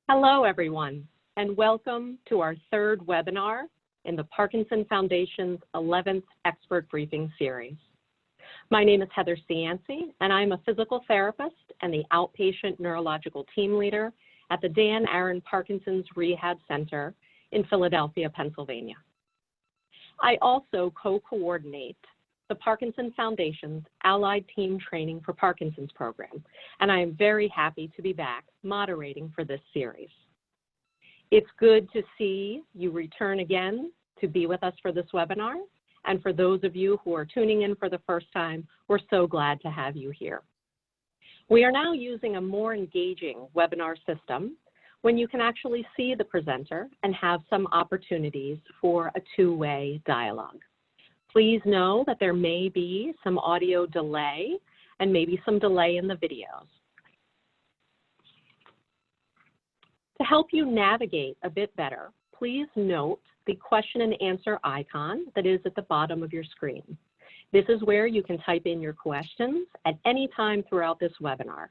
Hello, everyone, and welcome to our third webinar in the Parkinson Foundation's 11th Expert Briefing Series. My name is Heather Cianci, and I'm a physical therapist and the outpatient neurological team leader at the Dan Aaron Parkinson's Rehab Center in Philadelphia, Pennsylvania. I also co-coordinate the Parkinson Foundation's Allied Team Training for Parkinson's program, and I am very happy to be back moderating for this series. It's good to see you return again to be with us for this webinar, and for those of you who are tuning in for the first time, we're so glad to have you here. We are now using a more engaging webinar system when you can actually see the presenter and have some opportunities for a two-way dialogue. Please know that there may be some audio delay and maybe some delay in the videos. To help you navigate a bit better, please note the question and answer icon that is at the bottom of your screen. This is where you can type in your questions at any time throughout this webinar.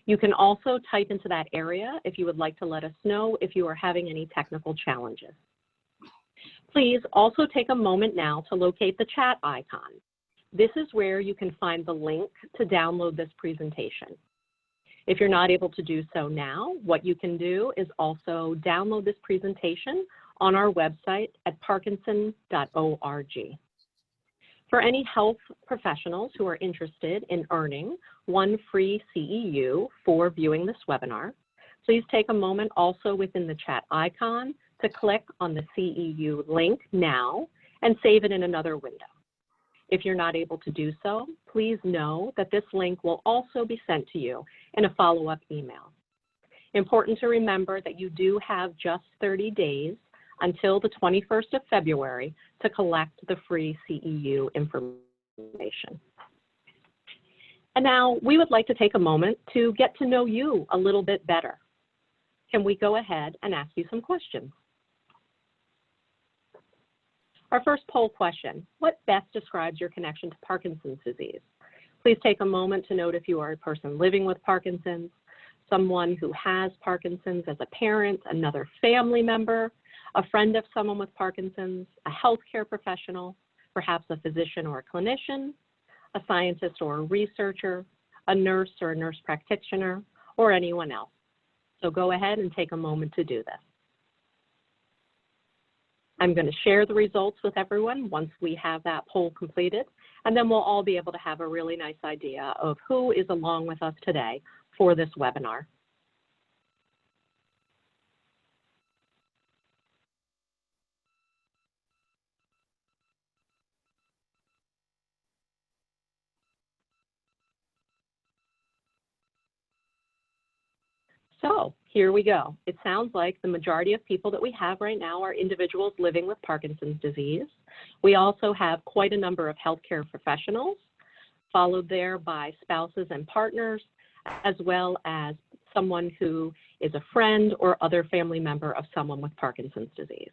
You can also type into that area if you would like to let us know if you are having any technical challenges. Please also take a moment now to locate the chat icon. This is where you can find the link to download this presentation. If you're not able to do so now, what you can do is also download this presentation on our website at parkinson.org. For any health professionals who are interested in earning one free CEU for viewing this webinar, please take a moment also within the chat icon to click on the CEU link now and save it in another window. If you're not able to do so, please know that this link will also be sent to you in a follow-up email. Important to remember that you do have just 30 days until the 21st of February to collect the free CEU information. And now we would like to take a moment to get to know you a little bit better. Can we go ahead and ask you some questions? Our first poll question: what best describes your connection to Parkinson's disease? Please take a moment to note if you are a person living with Parkinson's, someone who has Parkinson's as a parent, another family member, a friend of someone with Parkinson's, a healthcare professional, perhaps a physician or a clinician, a scientist or a researcher, a nurse or a nurse practitioner, or anyone else. So go ahead and take a moment to do this. I'm going to share the results with everyone once we have that poll completed, and then we'll all be able to have a really nice idea of who is along with us today for this webinar. So here we go. It sounds like the majority of people that we have right now are individuals living with Parkinson's disease. We also have quite a number of healthcare professionals, followed there by spouses and partners, as well as someone who is a friend or other family member of someone with Parkinson's disease.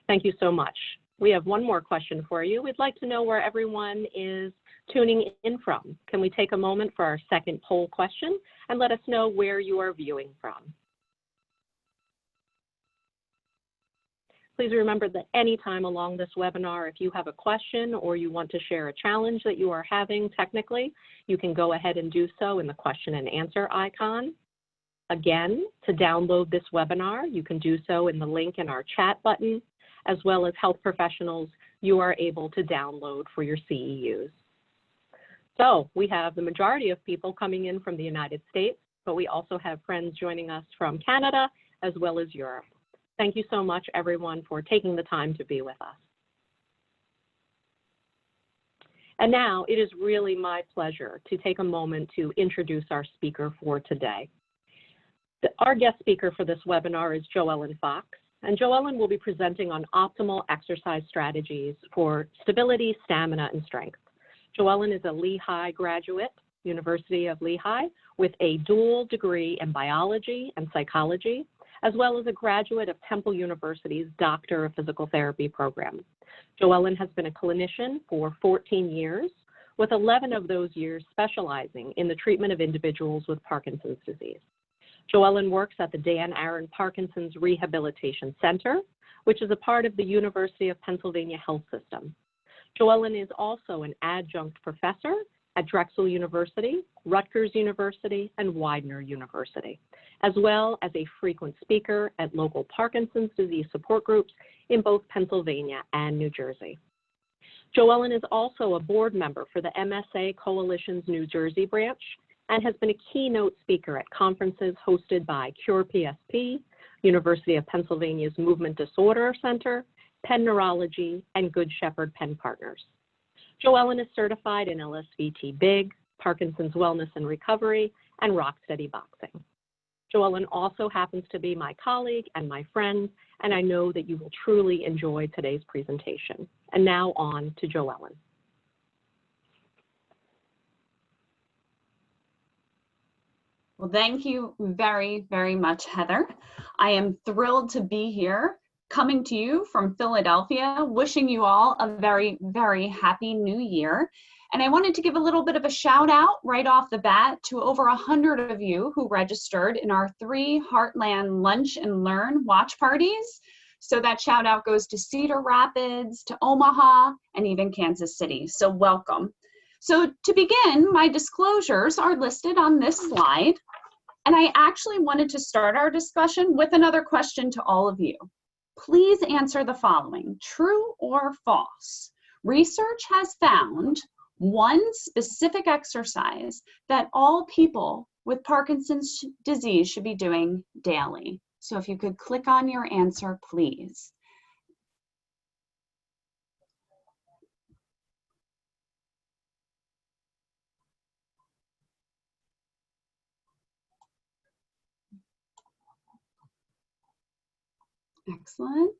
Thank you so much. We have one more question for you. We'd like to know where everyone is tuning in from. Can we take a moment for our second poll question and let us know where you are viewing from? Please remember that anytime along this webinar, if you have a question or you want to share a challenge that you are having technically, you can go ahead and do so in the question and answer icon. Again, to download this webinar, you can do so in the link in our chat button, as well as health professionals you are able to download for your CEUs. So we have the majority of people coming in from the United States, but we also have friends joining us from Canada as well as Europe. Thank you so much, everyone, for taking the time to be with us. And now it is really my pleasure to take a moment to introduce our speaker for today. Our guest speaker for this webinar is Joellyn Fox, and Joellyn will be presenting on optimal exercise strategies for stability, stamina, and strength. Joellyn is a Lehigh graduate, University of Lehigh, with a dual degree in biology and psychology, as well as a graduate of Temple University's Doctor of Physical Therapy program. Joellyn has been a clinician for 14 years, with 11 of those years specializing in the treatment of individuals with Parkinson's disease. Joellyn works at the Dan Aaron Parkinson's Rehabilitation Center, which is a part of the University of Pennsylvania Health System. Joellyn is also an adjunct professor at Drexel University, Rutgers University, and Widener University, as well as a frequent speaker at local Parkinson's disease support groups in both Pennsylvania and New Jersey. Joellyn is also a board member for the MSA Coalition's New Jersey branch and has been a keynote speaker at conferences hosted by Cure PSP, University of Pennsylvania's Movement Disorder Center, Penn Neurology, and Good Shepherd Penn Partners. Joellyn is certified in LSVT Big, Parkinson's Wellness and Recovery, and Rocksteady Boxing. Joellyn also happens to be my colleague and my friend, and I know that you will truly enjoy today's presentation. And now on to Joellyn. Well, thank you very, very much, Heather. I am thrilled to be here, coming to you from Philadelphia, wishing you all a very, very happy new year. And I wanted to give a little bit of a shout out right off the bat to over 100 of you who registered in our 3 Heartland Lunch and Learn watch parties. So that shout out goes to Cedar Rapids, to Omaha, and even Kansas City. So welcome. So to begin, my disclosures are listed on this slide. And I actually wanted to start our discussion with another question to all of you. Please answer the following, true or false. Research has found one specific exercise that all people with Parkinson's disease should be doing daily. So if you could click on your answer, please. Excellent.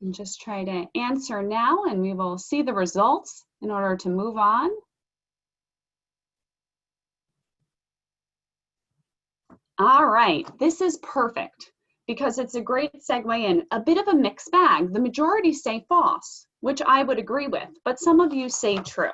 And just try to answer now, and we will see the results in order to move on. All right, this is perfect because it's a great segue in. A bit of a mixed bag. The majority say false, which I would agree with, but some of you say true.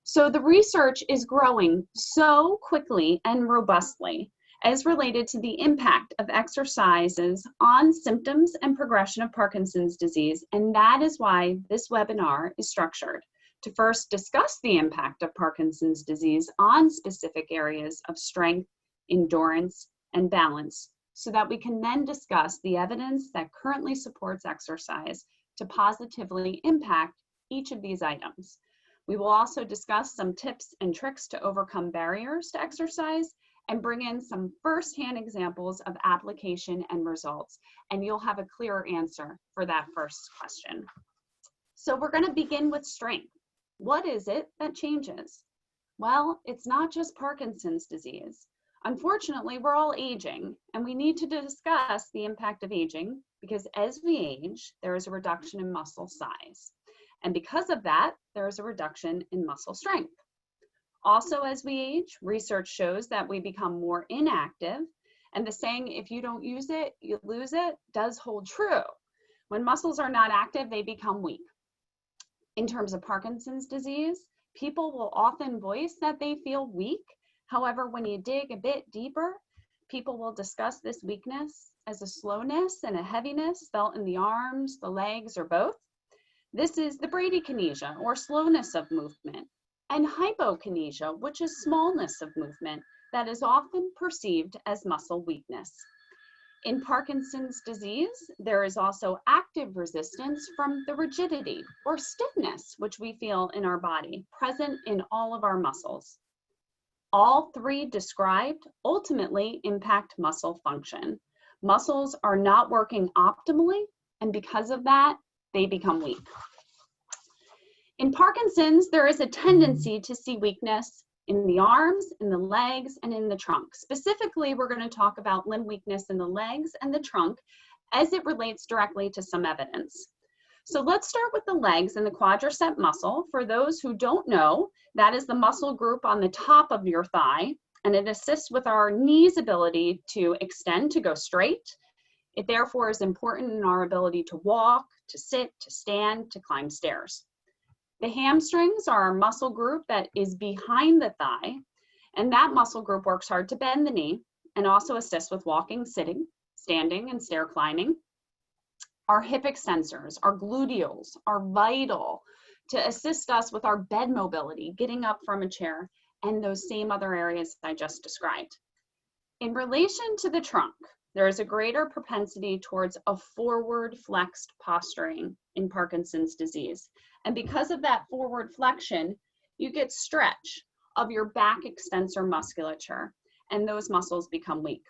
So the research is growing so quickly and robustly as related to the impact of exercises on symptoms and progression of Parkinson's disease. And that is why this webinar is structured to first discuss the impact of Parkinson's disease on specific areas of strength, endurance, and balance, so that we can then discuss the evidence that currently supports exercise to positively impact each of these items. We will also discuss some tips and tricks to overcome barriers to exercise and bring in some firsthand examples of application and results. And you'll have a clearer answer for that first question. So we're going to begin with strength. What is it that changes? Well, it's not just Parkinson's disease. Unfortunately, we're all aging, and we need to discuss the impact of aging because as we age, there is a reduction in muscle size. And because of that, there is a reduction in muscle strength. Also, as we age, research shows that we become more inactive, and the saying, if you don't use it, you lose it, does hold true. When muscles are not active, they become weak. In terms of Parkinson's disease, people will often voice that they feel weak. However, when you dig a bit deeper, people will discuss this weakness as a slowness and a heaviness felt in the arms, the legs, or both. This is the bradykinesia, or slowness of movement, and hypokinesia, which is smallness of movement that is often perceived as muscle weakness. In Parkinson's disease, there is also active resistance from the rigidity or stiffness, which we feel in our body, present in all of our muscles. All 3 described ultimately impact muscle function. Muscles are not working optimally, and because of that, they become weak. In Parkinson's, there is a tendency to see weakness in the arms, in the legs, and in the trunk. Specifically, we're going to talk about limb weakness in the legs and the trunk as it relates directly to some evidence. So let's start with the legs and the quadricep muscle. For those who don't know, that is the muscle group on the top of your thigh, and it assists with our knee's ability to extend, to go straight. It therefore is important in our ability to walk, to sit, to stand, to climb stairs. The hamstrings are our muscle group that is behind the thigh, and that muscle group works hard to bend the knee and also assist with walking, sitting, standing, and stair climbing. Our hip extensors, our gluteals are vital to assist us with our bed mobility, getting up from a chair, and those same other areas I just described. In relation to the trunk, there is a greater propensity towards a forward flexed posturing in Parkinson's disease. And because of that forward flexion, you get stretch of your back extensor musculature, and those muscles become weak.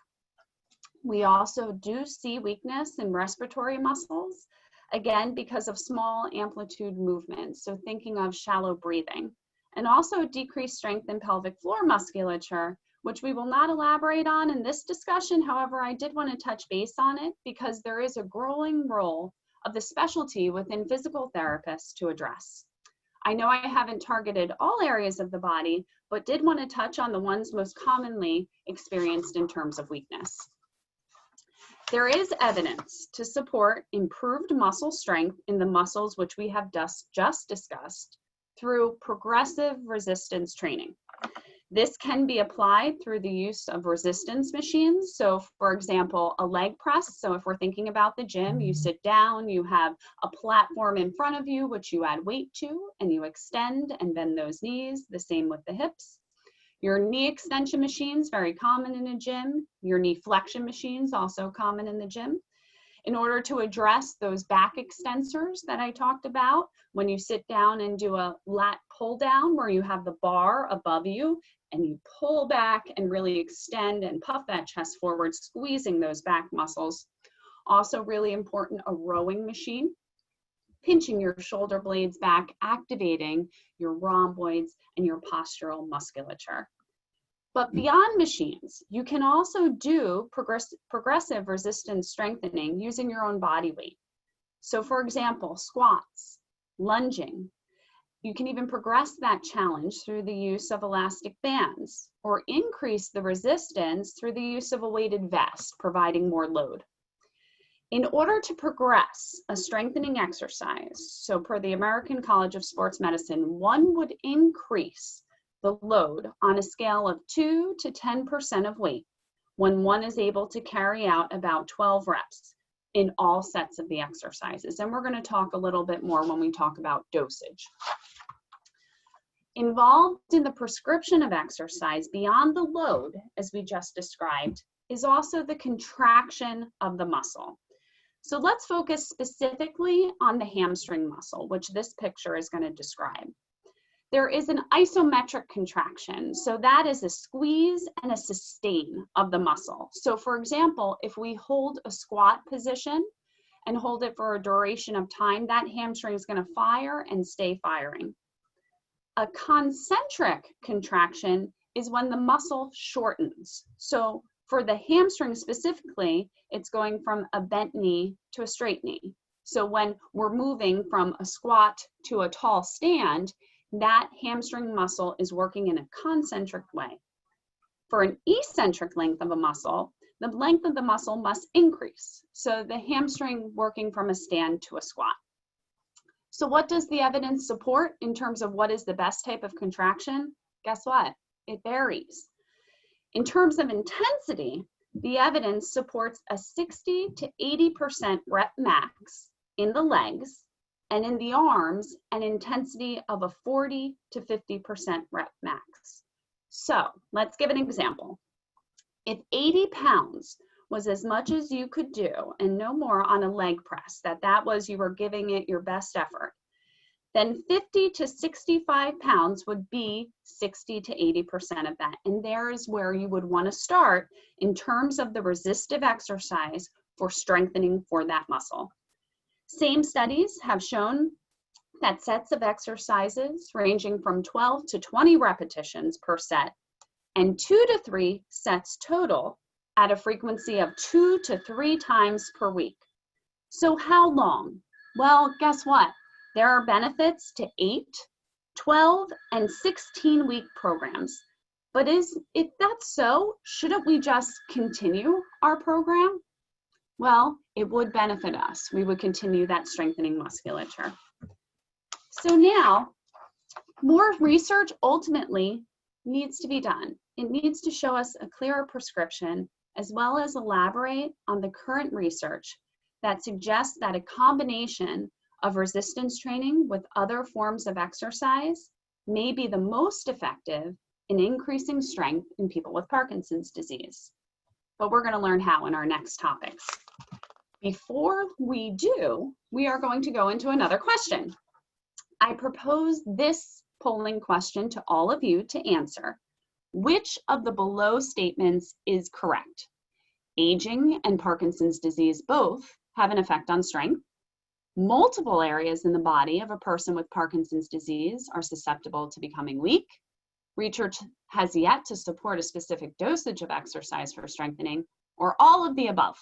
We also do see weakness in respiratory muscles, again, because of small amplitude movements. So thinking of shallow breathing, and also decreased strength in pelvic floor musculature, which we will not elaborate on in this discussion. However, I did want to touch base on it because there is a growing role of the specialty within physical therapists to address. I know I haven't targeted all areas of the body, but did want to touch on the ones most commonly experienced in terms of weakness. There is evidence to support improved muscle strength in the muscles which we have just discussed through progressive resistance training. This can be applied through the use of resistance machines. So for example, a leg press. So if we're thinking about the gym, you sit down, you have a platform in front of you, which you add weight to, and you extend and bend those knees, the same with the hips. Your knee extension machines, very common in a gym. Your knee flexion machines, also common in the gym. In order to address those back extensors that I talked about, when you sit down and do a lat pull down where you have the bar above you and you pull back and really extend and puff that chest forward, squeezing those back muscles. Also really important, a rowing machine, pinching your shoulder blades back, activating your rhomboids and your postural musculature. But beyond machines, you can also do progressive resistance strengthening using your own body weight. So for example, squats, lunging. You can even progress that challenge through the use of elastic bands or increase the resistance through the use of a weighted vest, providing more load. In order to progress a strengthening exercise, so per the American College of Sports Medicine, one would increase the load on a scale of 2 to 10% of weight when one is able to carry out about 12 reps in all sets of the exercises. And we're going to talk a little bit more when we talk about dosage. Involved in the prescription of exercise beyond the load, as we just described, is also the contraction of the muscle. So let's focus specifically on the hamstring muscle, which this picture is going to describe. There is an isometric contraction. So that is a squeeze and a sustain of the muscle. So for example, if we hold a squat position and hold it for a duration of time, that hamstring is going to fire and stay firing. A concentric contraction is when the muscle shortens. So for the hamstring specifically, it's going from a bent knee to a straight knee. So when we're moving from a squat to a tall stand, that hamstring muscle is working in a concentric way. For an eccentric length of a muscle, the length of the muscle must increase. So the hamstring working from a stand to a squat. So what does the evidence support in terms of what is the best type of contraction? Guess what? It varies. In terms of intensity, the evidence supports a 60 to 80% rep max in the legs, and in the arms, an intensity of a 40 to 50% rep max. So let's give an example. If 80 pounds was as much as you could do and no more on a leg press, that was you were giving it your best effort, then 50 to 65 pounds would be 60 to 80% of that. And there is where you would want to start in terms of the resistive exercise for strengthening for that muscle. Same studies have shown that sets of exercises ranging from 12 to 20 repetitions per set and 2 to 3 sets total at a frequency of 2 to 3 times per week. So how long? Well, guess what? There are benefits to 8, 12, and 16-week programs. But if that's so, shouldn't we just continue our program? Well, it would benefit us. We would continue that strengthening musculature. So now, more research ultimately needs to be done. it needs to show us a clearer prescription as well as elaborate on the current research that suggests that a combination of resistance training with other forms of exercise may be the most effective in increasing strength in people with Parkinson's disease. But we're going to learn how in our next topics. Before we do, we are going to go into another question. I propose this polling question to all of you to answer. Which of the below statements is correct? Aging and Parkinson's disease both have an effect on strength. Multiple areas in the body of a person with Parkinson's disease are susceptible to becoming weak. Research has yet to support a specific dosage of exercise for strengthening, or all of the above.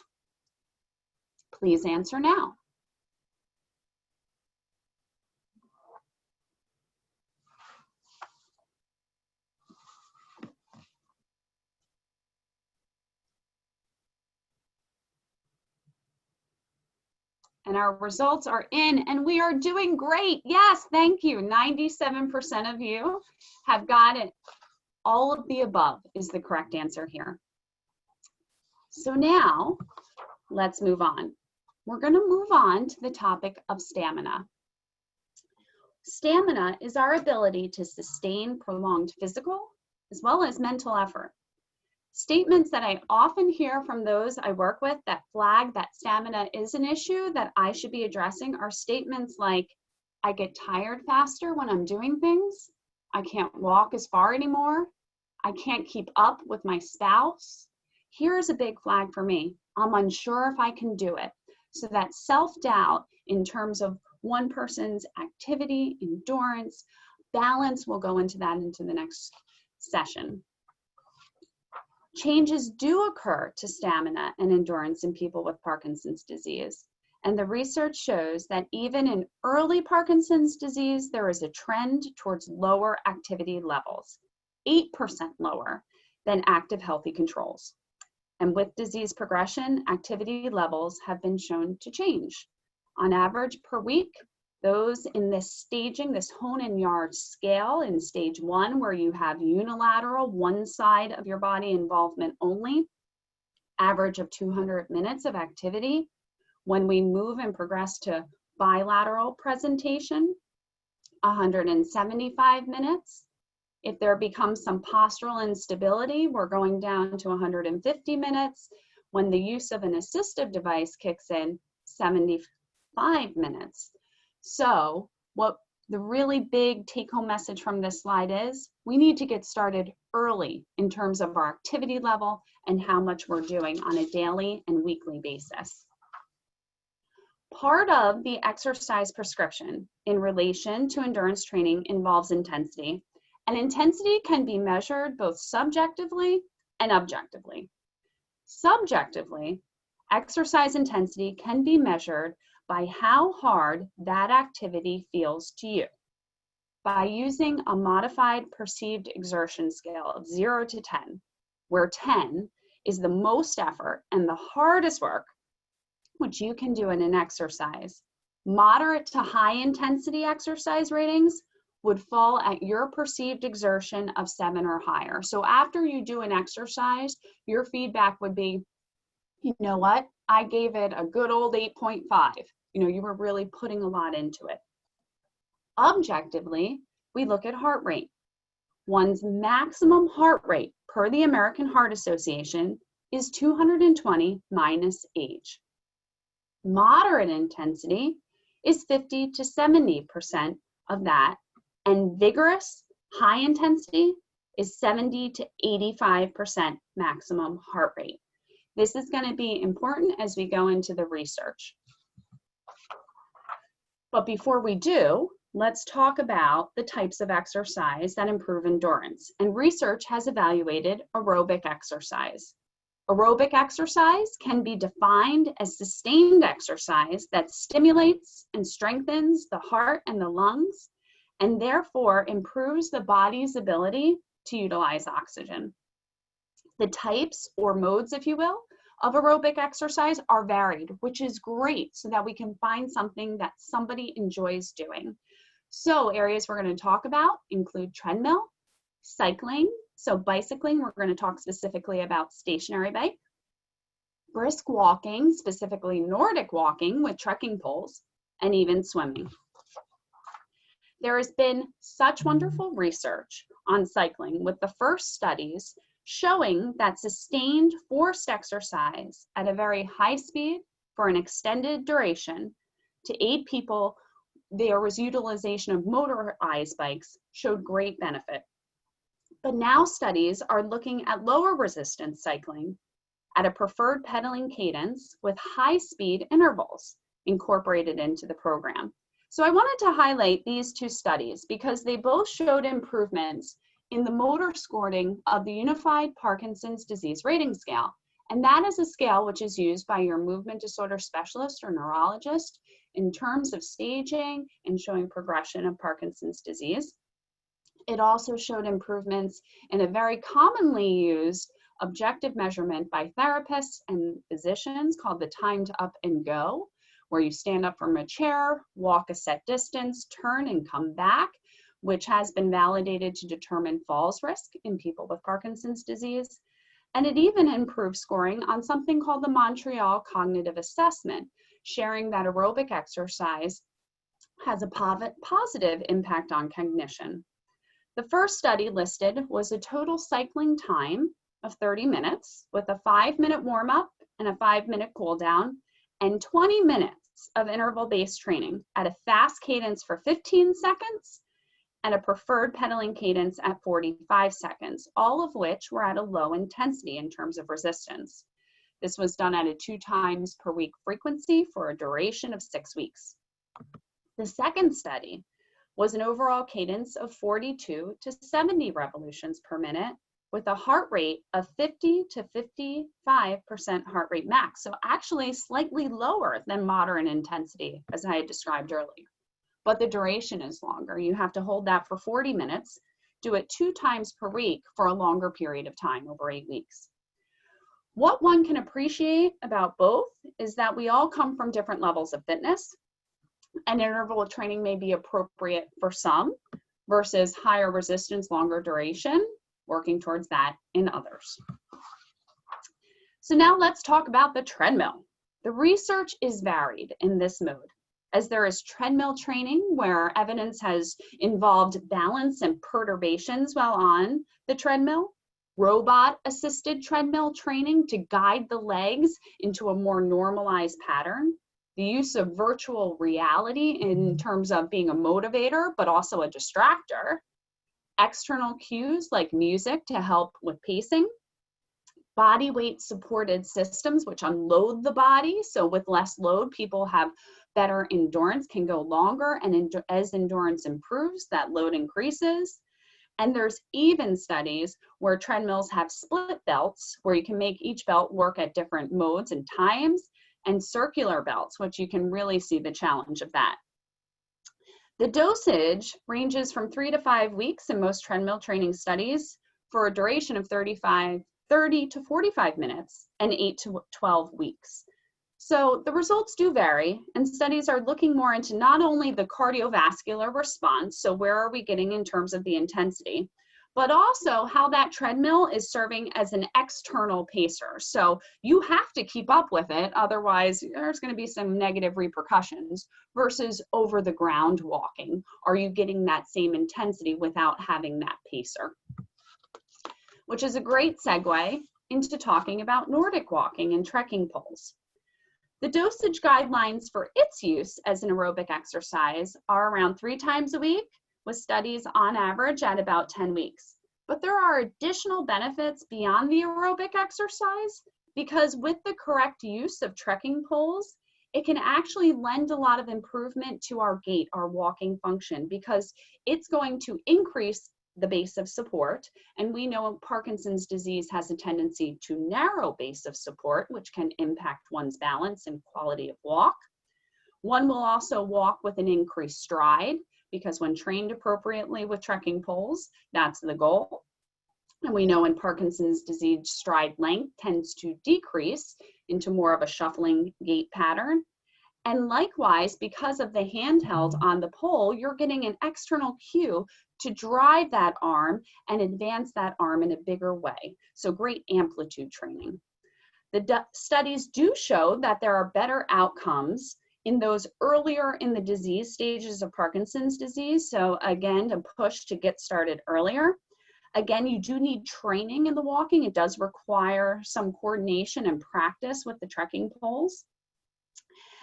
Please answer now. And our results are in, and we are doing great. Yes, thank you. 97% of you have got it. All of the above is the correct answer here. So now, let's move on. We're going to move on to the topic of stamina. Stamina is our ability to sustain prolonged physical as well as mental effort. Statements that I often hear from those I work with that flag that stamina is an issue that I should be addressing are statements like, I get tired faster when I'm doing things, I can't walk as far anymore, I can't keep up with my spouse. Here's a big flag for me. I'm unsure if I can do it. So that self-doubt in terms of one person's activity, endurance, balance, we'll go into that into the next session. Changes do occur to stamina and endurance in people with Parkinson's disease. And the research shows that even in early Parkinson's disease, there is a trend towards lower activity levels, 8% lower than active healthy controls. And with disease progression, activity levels have been shown to change. On average per week, those in this staging, this Hone and Yard scale in stage 1, where you have unilateral, one side of your body involvement only, average of 200 minutes of activity. When we move and progress to bilateral presentation, 175 minutes. If there becomes some postural instability, we're going down to 150 minutes. When the use of an assistive device kicks in, 75 minutes. So what the really big take-home message from this slide is, we need to get started early in terms of our activity level and how much we're doing on a daily and weekly basis. Part of the exercise prescription in relation to endurance training involves intensity. And intensity can be measured both subjectively and objectively. Subjectively, exercise intensity can be measured by how hard that activity feels to you. By using a modified perceived exertion scale of 0 to 10, where 10 is the most effort and the hardest work which you can do in an exercise. Moderate to high intensity exercise ratings would fall at your perceived exertion of 7 or higher. So after you do an exercise, your feedback would be, you know what, I gave it a good old 8.5. You were really putting a lot into it. Objectively, we look at heart rate. One's maximum heart rate per the American Heart Association is 220 minus age. Moderate intensity is 50 to 70% of that, and vigorous high intensity is 70 to 85% maximum heart rate. This is going to be important as we go into the research. But before we do, let's talk about the types of exercise that improve endurance. And research has evaluated aerobic exercise. Aerobic exercise can be defined as sustained exercise that stimulates and strengthens the heart and the lungs, and therefore improves the body's ability to utilize oxygen. The types or modes, if you will, of aerobic exercise are varied, which is great so that we can find something that somebody enjoys doing. So areas we're going to talk about include treadmill, cycling, So bicycling, we're going to talk specifically about stationary bike. Brisk walking, specifically Nordic walking with trekking poles, and even swimming. There has been such wonderful research on cycling with the first studies showing that sustained forced exercise at a very high speed for an extended duration to aid people, there was utilization of motorized bikes showed great benefit. But now studies are looking at lower resistance cycling at a preferred pedaling cadence with high speed intervals incorporated into the program. So I wanted to highlight these two studies because they both showed improvements in the motor scoring of the Unified Parkinson's Disease Rating Scale. And that is a scale which is used by your movement disorder specialist or neurologist in terms of staging and showing progression of Parkinson's disease. It also showed improvements in a very commonly used objective measurement by therapists and physicians called the time to up and go, where you stand up from a chair, walk a set distance, turn and come back, which has been validated to determine falls risk in people with Parkinson's disease. And it even improved scoring on something called the Montreal Cognitive Assessment, sharing that aerobic exercise has a positive impact on cognition. The first study listed was a total cycling time of 30 minutes with a 5-minute warm-up and a 5-minute cool down and 20 minutes of interval-based training at a fast cadence for 15 seconds and a preferred pedaling cadence at 45 seconds, all of which were at a low intensity in terms of resistance. This was done at a 2 times per week frequency for a duration of 6 weeks. The second study was an overall cadence of 42 to 70 revolutions per minute with a heart rate of 50 to 55% heart rate max. So actually slightly lower than moderate intensity, as I had described earlier. But the duration is longer. You have to hold that for 40 minutes, do it 2 times per week for a longer period of time, over 8 weeks. What one can appreciate about both is that we all come from different levels of fitness, and interval training may be appropriate for some versus higher resistance, longer duration, working towards that in others. So now let's talk about the treadmill. The research is varied in this mode, as there is treadmill training where evidence has involved balance and perturbations while on the treadmill, robot-assisted treadmill training to guide the legs into a more normalized pattern, the use of virtual reality in terms of being a motivator, but also a distractor, external cues like music to help with pacing, body weight supported systems which unload the body. So with less load, people have better endurance, can go longer, and as endurance improves, that load increases. And there's even studies where treadmills have split belts where you can make each belt work at different modes and times, and circular belts, which you can really see the challenge of that. The dosage ranges from 3 to 5 weeks in most treadmill training studies for a duration of 30 to 45 minutes and 8 to 12 weeks. So the results do vary, and studies are looking more into not only the cardiovascular response, so where are we getting in terms of the intensity, but also how that treadmill is serving as an external pacer. So you have to keep up with it, otherwise there's going to be some negative repercussions, versus over the ground walking. Are you getting that same intensity without having that pacer? Which is a great segue into talking about Nordic walking and trekking poles. The dosage guidelines for its use as an aerobic exercise are around 3 times a week, with studies on average at about 10 weeks. But there are additional benefits beyond the aerobic exercise, because with the correct use of trekking poles, it can actually lend a lot of improvement to our gait, our walking function, because it's going to increase the base of support. And we know Parkinson's disease has a tendency to narrow base of support, which can impact one's balance and quality of walk. One will also walk with an increased stride, because when trained appropriately with trekking poles, that's the goal. And we know in Parkinson's disease, stride length tends to decrease into more of a shuffling gait pattern. And likewise, because of the handheld on the pole, you're getting an external cue to drive that arm and advance that arm in a bigger way. So great amplitude training. The studies do show that there are better outcomes in those earlier in the disease stages of Parkinson's disease. So again, to push to get started earlier. Again, you do need training in the walking. It does require some coordination and practice with the trekking poles.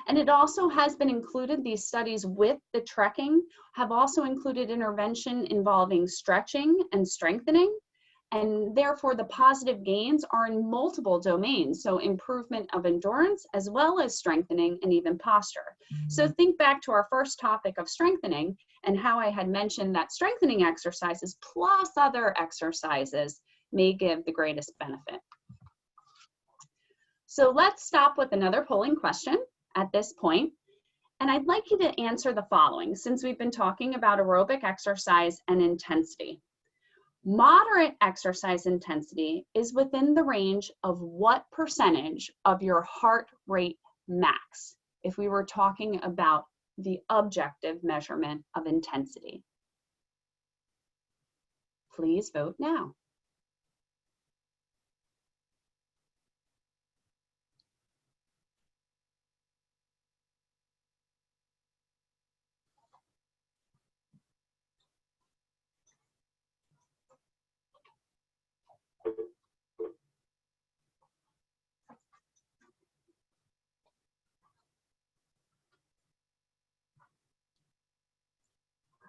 And it also has been included, these studies with the trekking have also included intervention involving stretching and strengthening. And therefore, the positive gains are in multiple domains. So improvement of endurance, as well as strengthening and even posture. So think back to our first topic of strengthening and how I had mentioned that strengthening exercises plus other exercises may give the greatest benefit. So let's stop with another polling question at this point. And I'd like you to answer the following, since we've been talking about aerobic exercise and intensity. Moderate exercise intensity is within the range of what percentage of your heart rate max, if we were talking about the objective measurement of intensity? Please vote now.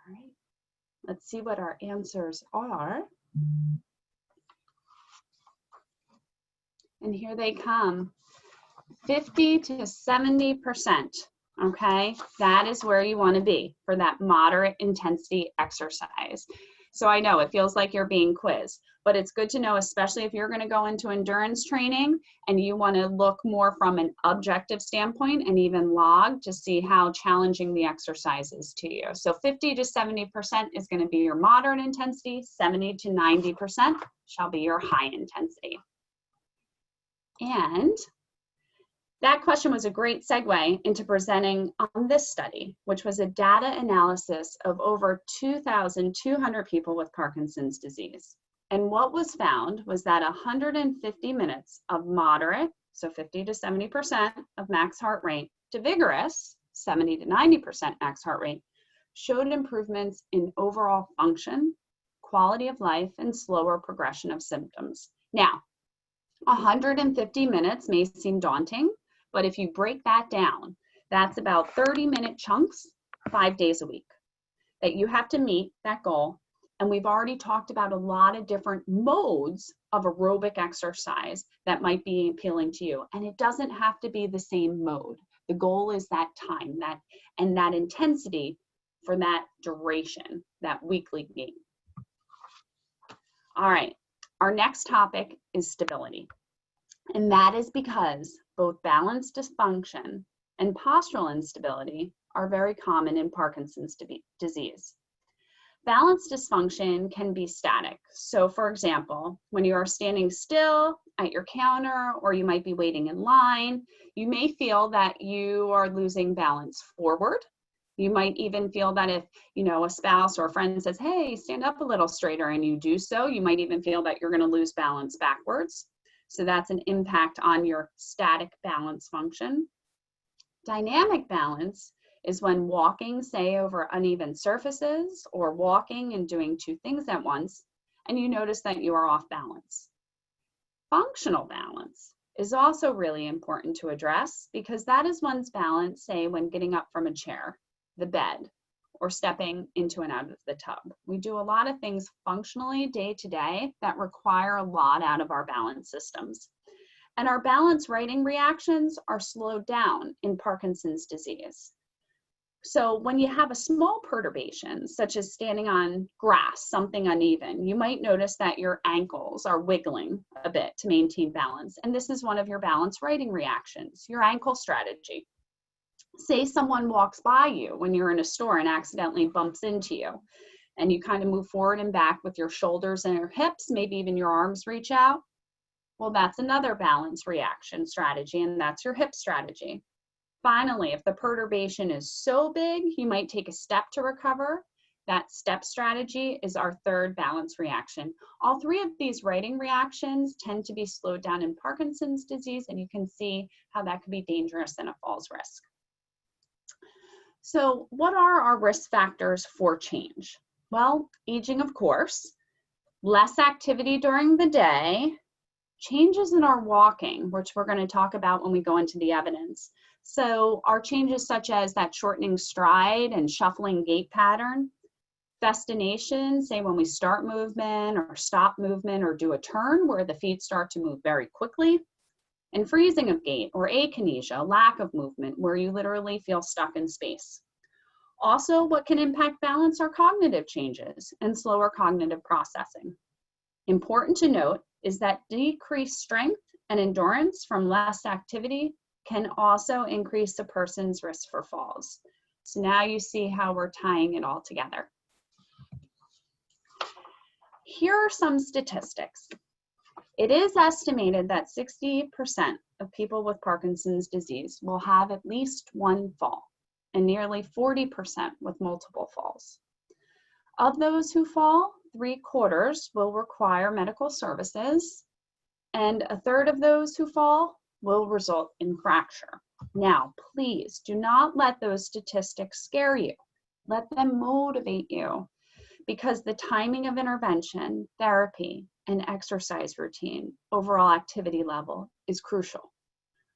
All right, let's see what our answers are. And here they come, 50 to 70%, okay? That is where you want to be for that moderate intensity exercise. So I know it feels like you're being quizzed, but it's good to know, especially if you're going to go into endurance training and you want to look more from an objective standpoint and even log to see how challenging the exercise is to you. So 50 to 70% is going to be your moderate intensity, 70 to 90% shall be your high intensity. And that question was a great segue into presenting on this study, which was a data analysis of over 2,200 people with Parkinson's disease. And what was found was that 150 minutes of moderate, so 50 to 70% of max heart rate, to vigorous, 70 to 90% max heart rate, showed improvements in overall function, quality of life, and slower progression of symptoms. Now, 150 minutes may seem daunting, but if you break that down, that's about 30-minute chunks, 5 days a week, that you have to meet that goal. And we've already talked about a lot of different modes of aerobic exercise that might be appealing to you. And it doesn't have to be the same mode. The goal is that time, and that intensity for that duration, that weekly gain. All right. Our next topic is stability, and that is because both balance dysfunction and postural instability are very common in Parkinson's disease. Balance dysfunction can be static. So for example, when you are standing still at your counter or you might be waiting in line, you may feel that you are losing balance forward. You might even feel that if, a spouse or a friend says, hey, stand up a little straighter, and you do so, you might even feel that you're going to lose balance backwards. So that's an impact on your static balance function. Dynamic balance is when walking, say, over uneven surfaces or walking and doing two things at once, and you notice that you are off balance. Functional balance is also really important to address because that is one's balance, say, when getting up from a chair, the bed, or stepping into and out of the tub. We do a lot of things functionally day to day that require a lot out of our balance systems. And our balance writing reactions are slowed down in Parkinson's disease. So when you have a small perturbation, such as standing on grass, something uneven, you might notice that your ankles are wiggling a bit to maintain balance. And this is one of your balance writing reactions, your ankle strategy. Say someone walks by you when you're in a store and accidentally bumps into you, and you kind of move forward and back with your shoulders and your hips, maybe even your arms reach out. Well, that's another balance reaction strategy, and that's your hip strategy. Finally, if the perturbation is so big, you might take a step to recover. That step strategy is our third balance reaction. All three of these writing reactions tend to be slowed down in Parkinson's disease, and you can see how that could be dangerous in a falls risk. So what are our risk factors for change? Well, aging, of course, less activity during the day, changes in our walking, which we're going to talk about when we go into the evidence. So our changes such as that shortening stride and shuffling gait pattern, festination, say when we start movement or stop movement or do a turn where the feet start to move very quickly, and freezing of gait or akinesia, lack of movement, where you literally feel stuck in space. Also, what can impact balance are cognitive changes and slower cognitive processing. Important to note is that decreased strength and endurance from less activity can also increase a person's risk for falls. So now you see how we're tying it all together. Here are some statistics. It is estimated that 60% of people with Parkinson's disease will have at least one fall, and nearly 40% with multiple falls. Of those who fall, 3/4 will require medical services, and 1/3 of those who fall will result in fracture. Now, please do not let those statistics scare you. Let them motivate you, because the timing of intervention, therapy, and exercise routine, overall activity level, is crucial.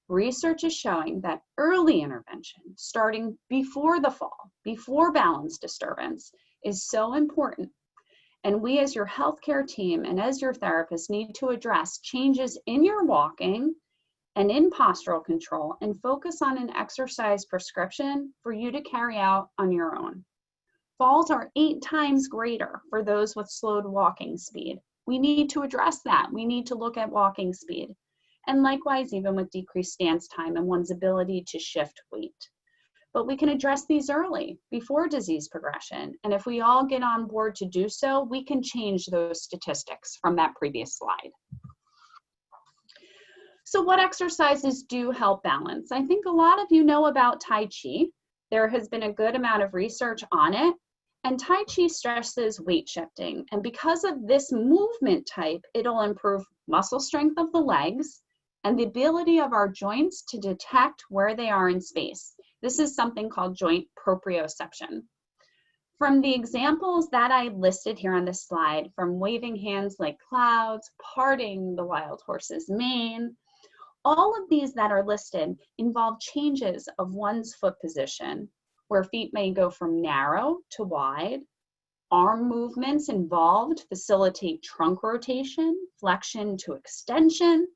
Research is showing that early intervention, starting before the fall, before balance disturbance, is so important. And we as your healthcare team and as your therapist need to address changes in your walking and in postural control and focus on an exercise prescription for you to carry out on your own. Falls are 8 times greater for those with slowed walking speed. We need to address that. We need to look at walking speed. And likewise, even with decreased stance time and one's ability to shift weight. But we can address these early, before disease progression. And if we all get on board to do so, we can change those statistics from that previous slide. So what exercises do help balance? I think a lot of you know about Tai Chi. There has been a good amount of research on it. And Tai Chi stresses weight shifting. And because of this movement type, it'll improve muscle strength of the legs and the ability of our joints to detect where they are in space. This is something called joint proprioception. From the examples that I listed here on this slide, from waving hands like clouds, parting the wild horse's mane, all of these that are listed involve changes of one's foot position, where feet may go from narrow to wide. Arm movements involved facilitate trunk rotation, flexion to extension.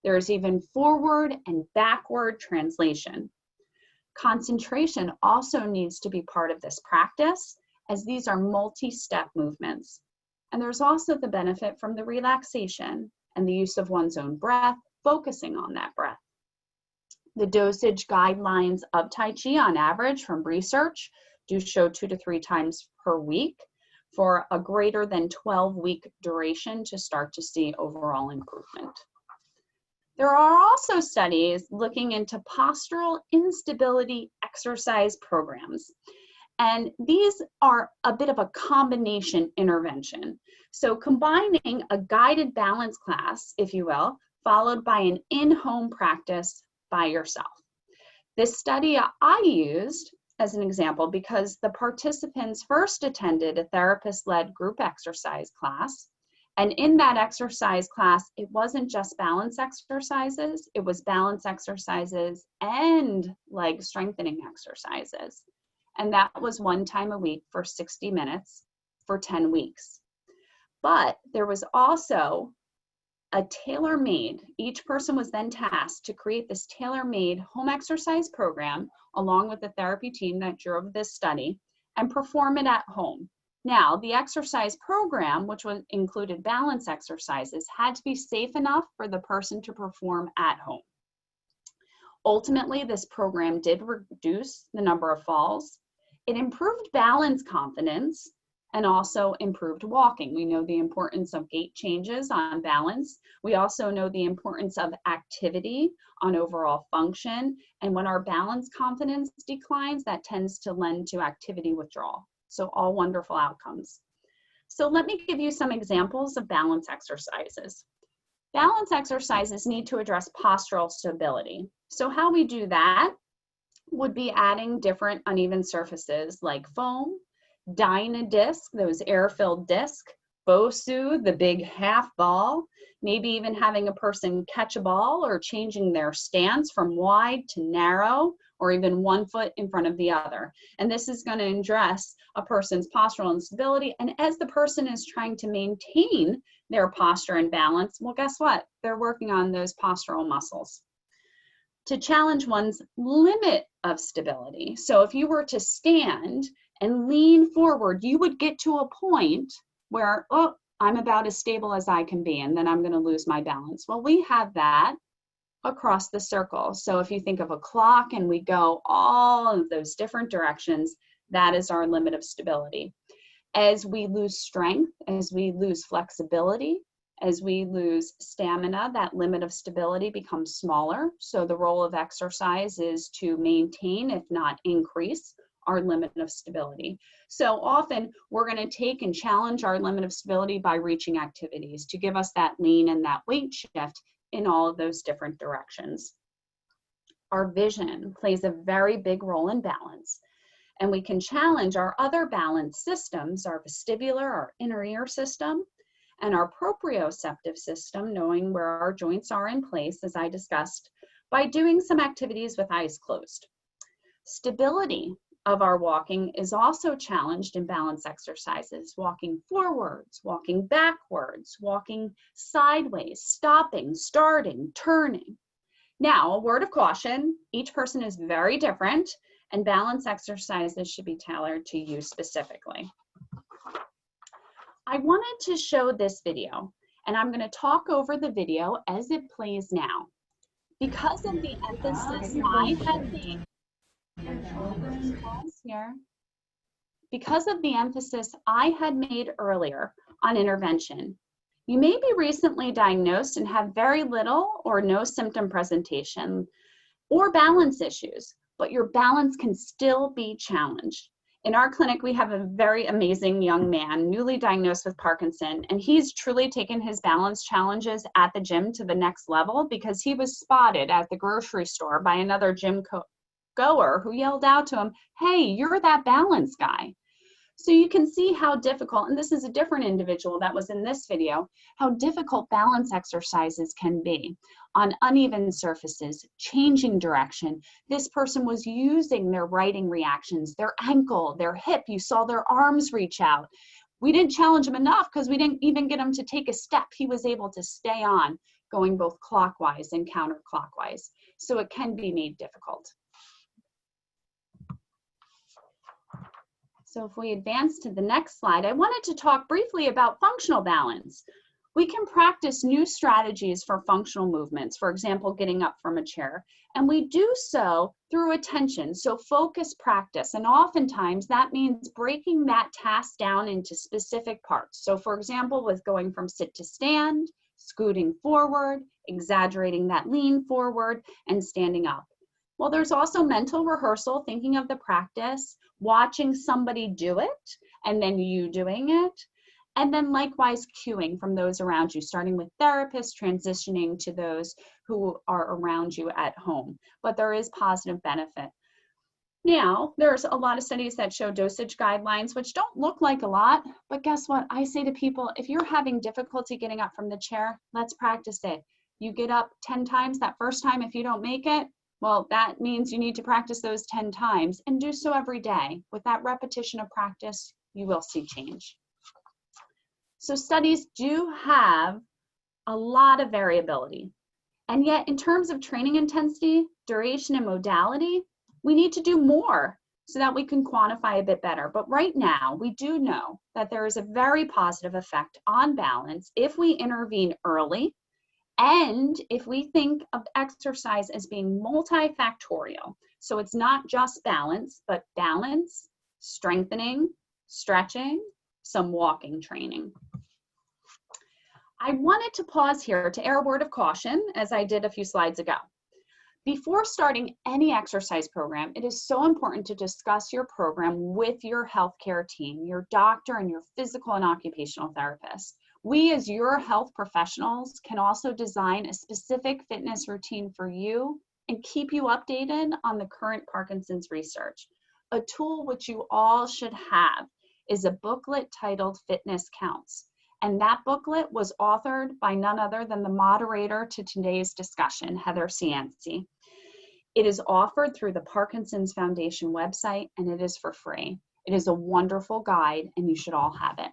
There's even forward and backward translation. Concentration also needs to be part of this practice, as these are multi-step movements. And there's also the benefit from the relaxation and the use of one's own breath, focusing on that breath. The dosage guidelines of Tai Chi on average from research do show 2 to 3 times per week for a greater than 12-week duration to start to see overall improvement. There are also studies looking into postural instability exercise programs. And these are a bit of a combination intervention. So combining a guided balance class, if you will, followed by an in-home practice by yourself. This study I used as an example because the participants first attended a therapist-led group exercise class. And in that exercise class, it wasn't just balance exercises, it was balance exercises and leg strengthening exercises. And that was 1 time a week for 60 minutes for 10 weeks. But there was also a tailor-made, each person was then tasked to create this tailor-made home exercise program along with the therapy team that drove this study and perform it at home. Now, the exercise program, which included balance exercises, had to be safe enough for the person to perform at home. Ultimately, this program did reduce the number of falls. It improved balance confidence, and also improved walking. We know the importance of gait changes on balance. We also know the importance of activity on overall function. And when our balance confidence declines, that tends to lend to activity withdrawal. So all wonderful outcomes. So let me give you some examples of balance exercises. Balance exercises need to address postural stability. So how we do that would be adding different uneven surfaces like foam, Dyna-disc, those air-filled disc, Bosu, the big half ball, maybe even having a person catch a ball or changing their stance from wide to narrow, or even one foot in front of the other. And this is going to address a person's postural instability. And as the person is trying to maintain their posture and balance, well, guess what? They're working on those postural muscles. To challenge one's limit of stability. So if you were to stand and lean forward, you would get to a point where, oh, I'm about as stable as I can be, and then I'm going to lose my balance. Well, we have that across the circle. So if you think of a clock and we go all of those different directions, that is our limit of stability. As we lose strength, as we lose flexibility, as we lose stamina, that limit of stability becomes smaller. So the role of exercise is to maintain, if not increase, our limit of stability. So often we're going to take and challenge our limit of stability by reaching activities to give us that lean and that weight shift in all of those different directions. Our vision plays a very big role in balance, and we can challenge our other balance systems, our vestibular, our inner ear system, and our proprioceptive system, knowing where our joints are in place, as I discussed, by doing some activities with eyes closed. Stability of our walking is also challenged in balance exercises, walking forwards, walking backwards, walking sideways, stopping, starting, turning. Now, a word of caution, each person is very different, and balance exercises should be tailored to you specifically. I wanted to show this video, and I'm going to talk over the video as it plays now. Because of the emphasis I had made, because of the emphasis I had made earlier on intervention, you may be recently diagnosed and have very little or no symptom presentation or balance issues, but your balance can still be challenged. In our clinic, we have a very amazing young man, newly diagnosed with Parkinson, and he's truly taken his balance challenges at the gym to the next level because he was spotted at the grocery store by another gym goer who yelled out to him, "Hey, you're that balance guy." So you can see how difficult, and this is a different individual that was in this video, how difficult balance exercises can be on uneven surfaces, changing direction. This person was using their righting reactions, their ankle, their hip. You saw their arms reach out. We didn't challenge him enough because we didn't even get him to take a step. He was able to stay on, going both clockwise and counterclockwise. So it can be made difficult. So if we advance to the next slide, I wanted to talk briefly about functional balance. We can practice new strategies for functional movements, for example, getting up from a chair, and we do so through attention, so focus practice, and oftentimes that means breaking that task down into specific parts. So for example, with going from sit to stand, scooting forward, exaggerating that lean forward, and standing up. Well, there's also mental rehearsal, thinking of the practice, watching somebody do it, and then you doing it, and then likewise cueing from those around you, starting with therapists, transitioning to those who are around you at home. But there is positive benefit. Now, there's a lot of studies that show dosage guidelines, which don't look like a lot, but guess what? I say to people, if you're having difficulty getting up from the chair, let's practice it. You get up 10 times, that first time, if you don't make it, well, that means you need to practice those 10 times and do so every day. With that repetition of practice, you will see change. So studies do have a lot of variability. And yet, in terms of training intensity, duration, and modality, we need to do more so that we can quantify a bit better. But right now, we do know that there is a very positive effect on balance if we intervene early, and if we think of exercise as being multifactorial. So it's not just balance, but balance, strengthening, stretching, some walking training. I wanted to pause here to air a word of caution, as I did a few slides ago. Before starting any exercise program, it is so important to discuss your program with your healthcare team, your doctor, and your physical and occupational therapist. We, as your health professionals, can also design a specific fitness routine for you and keep you updated on the current Parkinson's research. A tool which you all should have is a booklet titled Fitness Counts. And that booklet was authored by none other than the moderator to today's discussion, Heather Cianci. It is offered through the Parkinson's Foundation website, and it is for free. It is a wonderful guide, and you should all have it.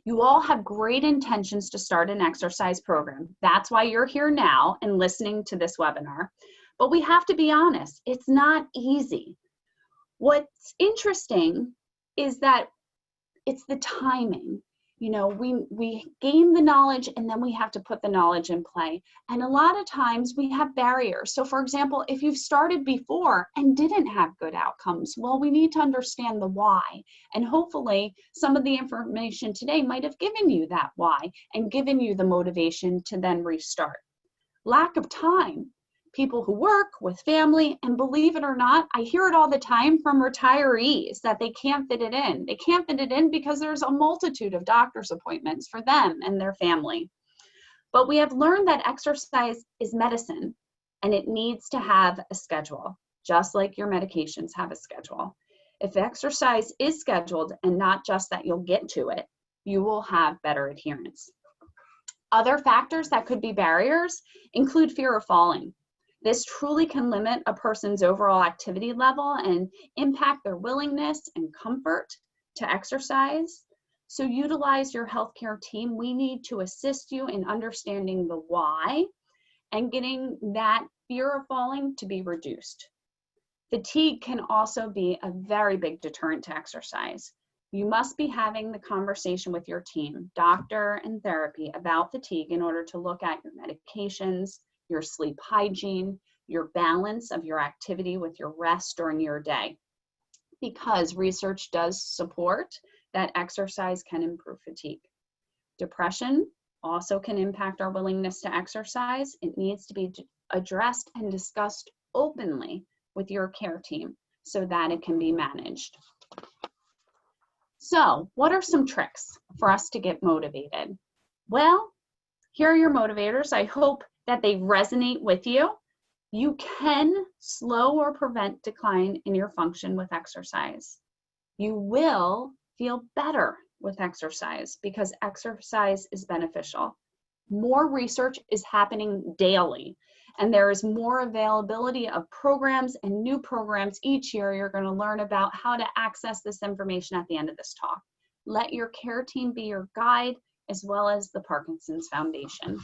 You all have great intentions to start an exercise program. That's why you're here now and listening to this webinar. But we have to be honest, it's not easy. What's interesting is that it's the timing. You know, we gain the knowledge and then we have to put the knowledge in play. And a lot of times we have barriers. So for example, if you've started before and didn't have good outcomes, well, we need to understand the why. And hopefully some of the information today might have given you that why and given you the motivation to then restart. Lack of time. People who work with family, and believe it or not, I hear it all the time from retirees that they can't fit it in. They can't fit it in because there's a multitude of doctor's appointments for them and their family. But we have learned that exercise is medicine and it needs to have a schedule, just like your medications have a schedule. If exercise is scheduled and not just that you'll get to it, you will have better adherence. Other factors that could be barriers include fear of falling. This truly can limit a person's overall activity level and impact their willingness and comfort to exercise. So utilize your healthcare team. We need to assist you in understanding the why and getting that fear of falling to be reduced. Fatigue can also be a very big deterrent to exercise. You must be having the conversation with your team, doctor and therapy, about fatigue in order to look at your medications, your sleep hygiene, your balance of your activity with your rest during your day. Because research does support that exercise can improve fatigue. Depression also can impact our willingness to exercise. It needs to be addressed and discussed openly with your care team so that it can be managed. So, what are some tricks for us to get motivated? Well, here are your motivators. I hope that they resonate with you. You can slow or prevent decline in your function with exercise. You will feel better with exercise because exercise is beneficial. More research is happening daily, and there is more availability of programs and new programs each year. You're going to learn about how to access this information at the end of this talk. Let your care team be your guide, as well as the Parkinson's Foundation.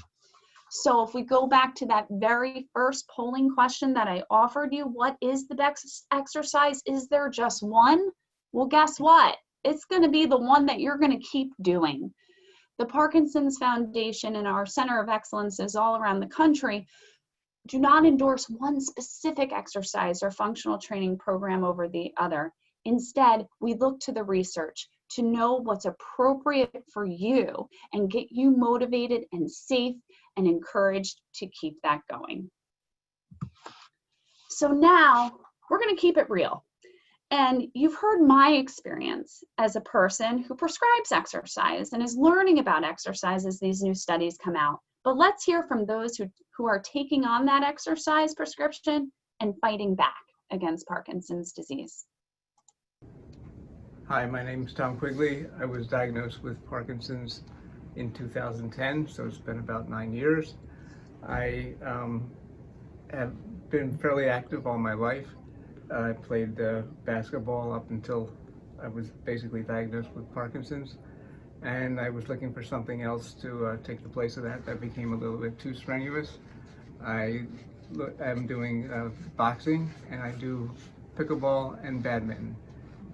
So if we go back to that very first polling question that I offered you, what is the best exercise? Is there just one? Well, guess what? It's going to be the one that you're going to keep doing. The Parkinson's Foundation and our Center of Excellences all around the country do not endorse one specific exercise or functional training program over the other. Instead, we look to the research to know what's appropriate for you and get you motivated and safe and encouraged to keep that going. So now we're going to keep it real. And you've heard my experience as a person who prescribes exercise and is learning about exercise as these new studies come out. But let's hear from those who are taking on that exercise prescription and fighting back against Parkinson's disease. Hi, my name is Tom Quigley. I was diagnosed with Parkinson's in 2010, so it's been about 9 years. I have been fairly active all my life. I played basketball up until I was basically diagnosed with Parkinson's, and I was looking for something else to take the place of that. That became a little bit too strenuous. I am doing boxing, and I do pickleball and badminton.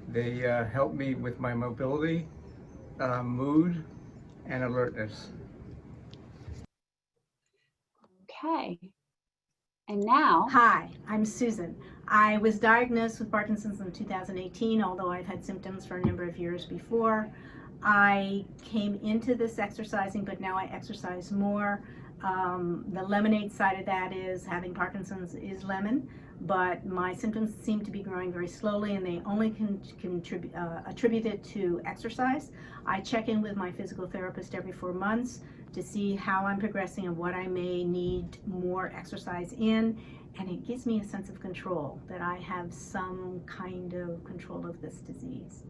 They help me with my mobility, mood, and alertness. Okay. And now, Hi, I'm Susan. I was diagnosed with Parkinson's in 2018, although I've had symptoms for a number of years before. I came into this exercising, but now I exercise more. The lemonade side of that is having Parkinson's is lemon, but my symptoms seem to be growing very slowly, and they only can attribute it to exercise. I check in with my physical therapist every 4 months to see how I'm progressing and what I may need more exercise in, and it gives me a sense of control, that I have some kind of control of this disease.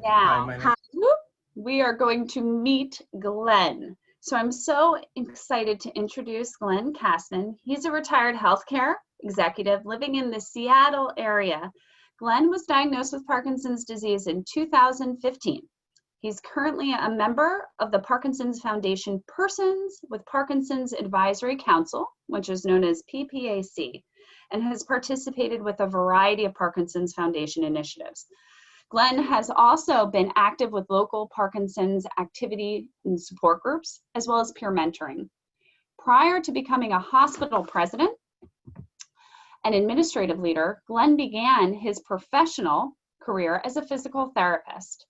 now, my name, we are going to meet Glenn. So I'm so excited to introduce Glenn Kastman. He's a retired healthcare executive living in the Seattle area. Glenn was diagnosed with Parkinson's disease in 2015. He's currently a member of the Parkinson's Foundation Persons with Parkinson's Advisory Council, which is known as PPAC, and has participated with a variety of Parkinson's Foundation initiatives. Glenn has also been active with local Parkinson's activity and support groups, as well as peer mentoring. Prior to becoming a hospital president and administrative leader, Glenn began his professional career as a physical therapist.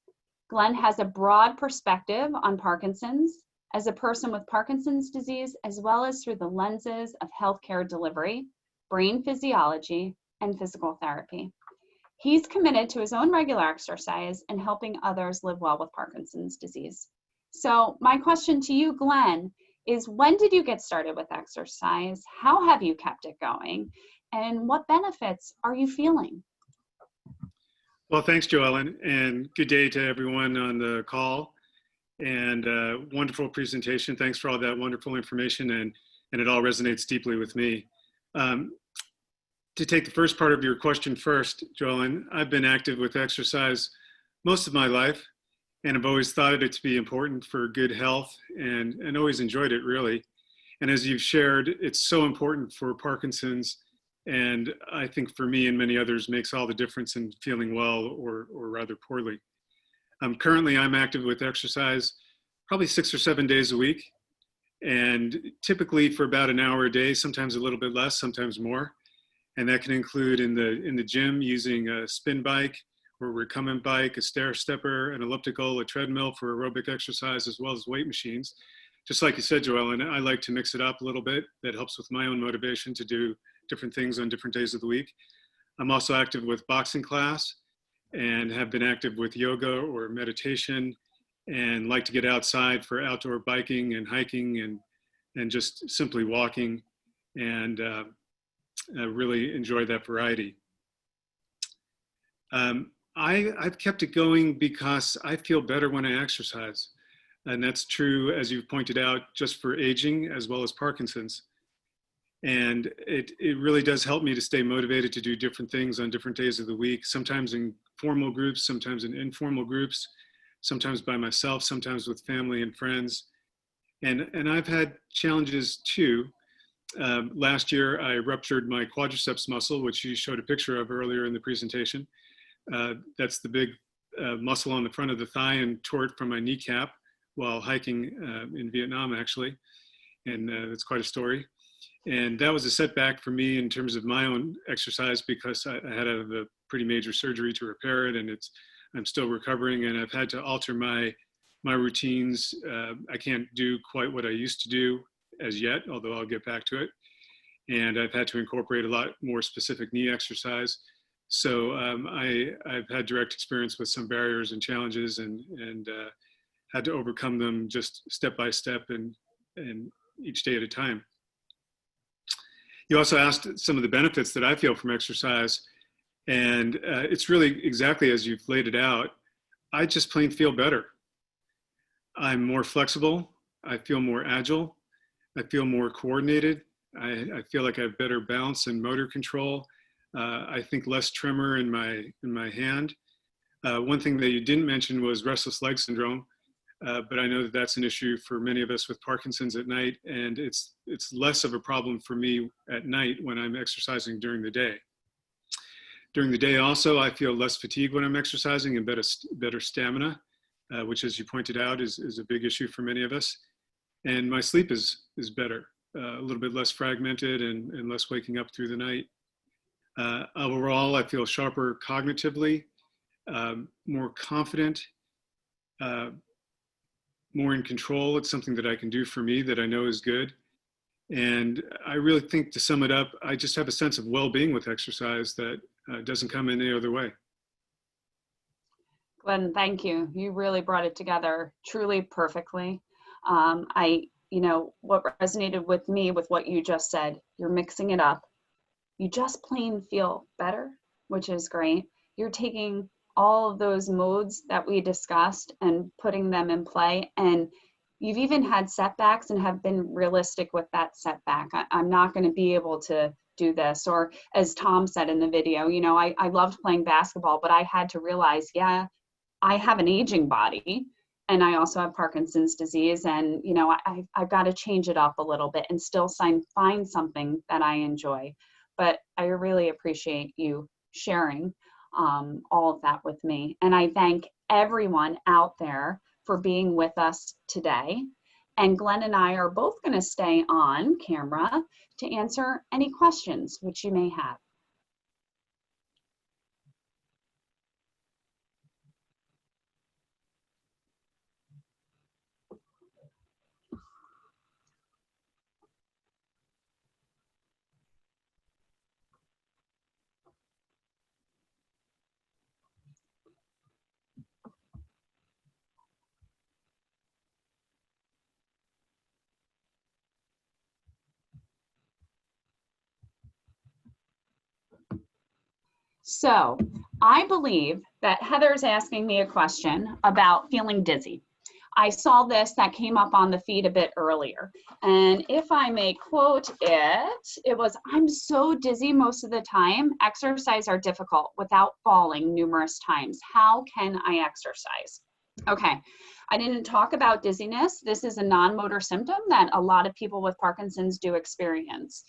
Glenn has a broad perspective on Parkinson's as a person with Parkinson's disease, as well as through the lenses of healthcare delivery, brain physiology, and physical therapy. He's committed to his own regular exercise and helping others live well with Parkinson's disease. So my question to you, Glenn, is when did you get started with exercise? How have you kept it going? And what benefits are you feeling? Well, thanks, Joellyn, and good day to everyone on the call. And wonderful presentation. Thanks for all that wonderful information, and it all resonates deeply with me. To take the first part of your question first, Joellyn, I've been active with exercise most of my life, and I've always thought it to be important for good health, and always enjoyed it, really. And as you've shared, it's so important for Parkinson's, and I think for me and many others makes all the difference in feeling well or rather poorly. Currently, I'm active with exercise probably 6 or 7 days a week, and typically for about an hour a day, sometimes a little bit less, sometimes more. And that can include in the gym using a spin bike or recumbent bike, a stair stepper, an elliptical, a treadmill for aerobic exercise, as well as weight machines. Just like you said, Joellyn, I like to mix it up a little bit. That helps with my own motivation to do different things on different days of the week. I'm also active with boxing class and have been active with yoga or meditation, and like to get outside for outdoor biking and hiking and just simply walking, and I really enjoy that variety. I've kept it going because I feel better when I exercise. And that's true, as you've pointed out, just for aging as well as Parkinson's. And it really does help me to stay motivated to do different things on different days of the week, sometimes in formal groups, sometimes in informal groups, sometimes by myself, sometimes with family and friends. And I've had challenges too. Last year, I ruptured my quadriceps muscle, which you showed a picture of earlier in the presentation. That's the big muscle on the front of the thigh, and tore it from my kneecap while hiking in Vietnam, actually. And that's quite a story. And that was a setback for me in terms of my own exercise, because I had a pretty major surgery to repair it, and I'm still recovering, and I've had to alter my routines. I can't do quite what I used to do as yet, although I'll get back to it. And I've had to incorporate a lot more specific knee exercise. So I've had direct experience with some barriers and challenges, and had to overcome them just step by step and each day at a time. You also asked some of the benefits that I feel from exercise, and it's really exactly as you've laid it out. I just plain feel better. I'm more flexible. I feel more agile. I feel more coordinated. I feel like I have better balance and motor control. I think less tremor in my hand. One thing that you didn't mention was restless leg syndrome, but I know that that's an issue for many of us with Parkinson's at night, and it's less of a problem for me at night when I'm exercising during the day. During the day also, I feel less fatigue when I'm exercising, and better stamina, which, as you pointed out, is a big issue for many of us. And my sleep is better, a little bit less fragmented and less waking up through the night. Overall, I feel sharper cognitively, more confident, more in control. It's something that I can do for me that I know is good. And I really think, to sum it up, I just have a sense of well-being with exercise that doesn't come any other way. Glenn, thank you. You really brought it together truly perfectly. What resonated with me with what you just said, you're mixing it up. You just plain feel better, which is great. You're taking all of those modes that we discussed and putting them in play. And you've even had setbacks and have been realistic with that setback. I'm not going to be able to do this. Or as Tom said in the video, I loved playing basketball, but I had to realize, yeah, I have an aging body and I also have Parkinson's disease. And, I've got to change it up a little bit and still find something that I enjoy. But I really appreciate you sharing all of that with me. And I thank everyone out there for being with us today. And Glenn and I are both going to stay on camera to answer any questions which you may have. So I believe that Heather's asking me a question about feeling dizzy. I saw this that came up on the feed a bit earlier. And if I may quote it was, "I'm so dizzy most of the time. Exercise are difficult without falling numerous times. How can I exercise?" Okay, I didn't talk about dizziness. This is a non-motor symptom that a lot of people with Parkinson's do experience.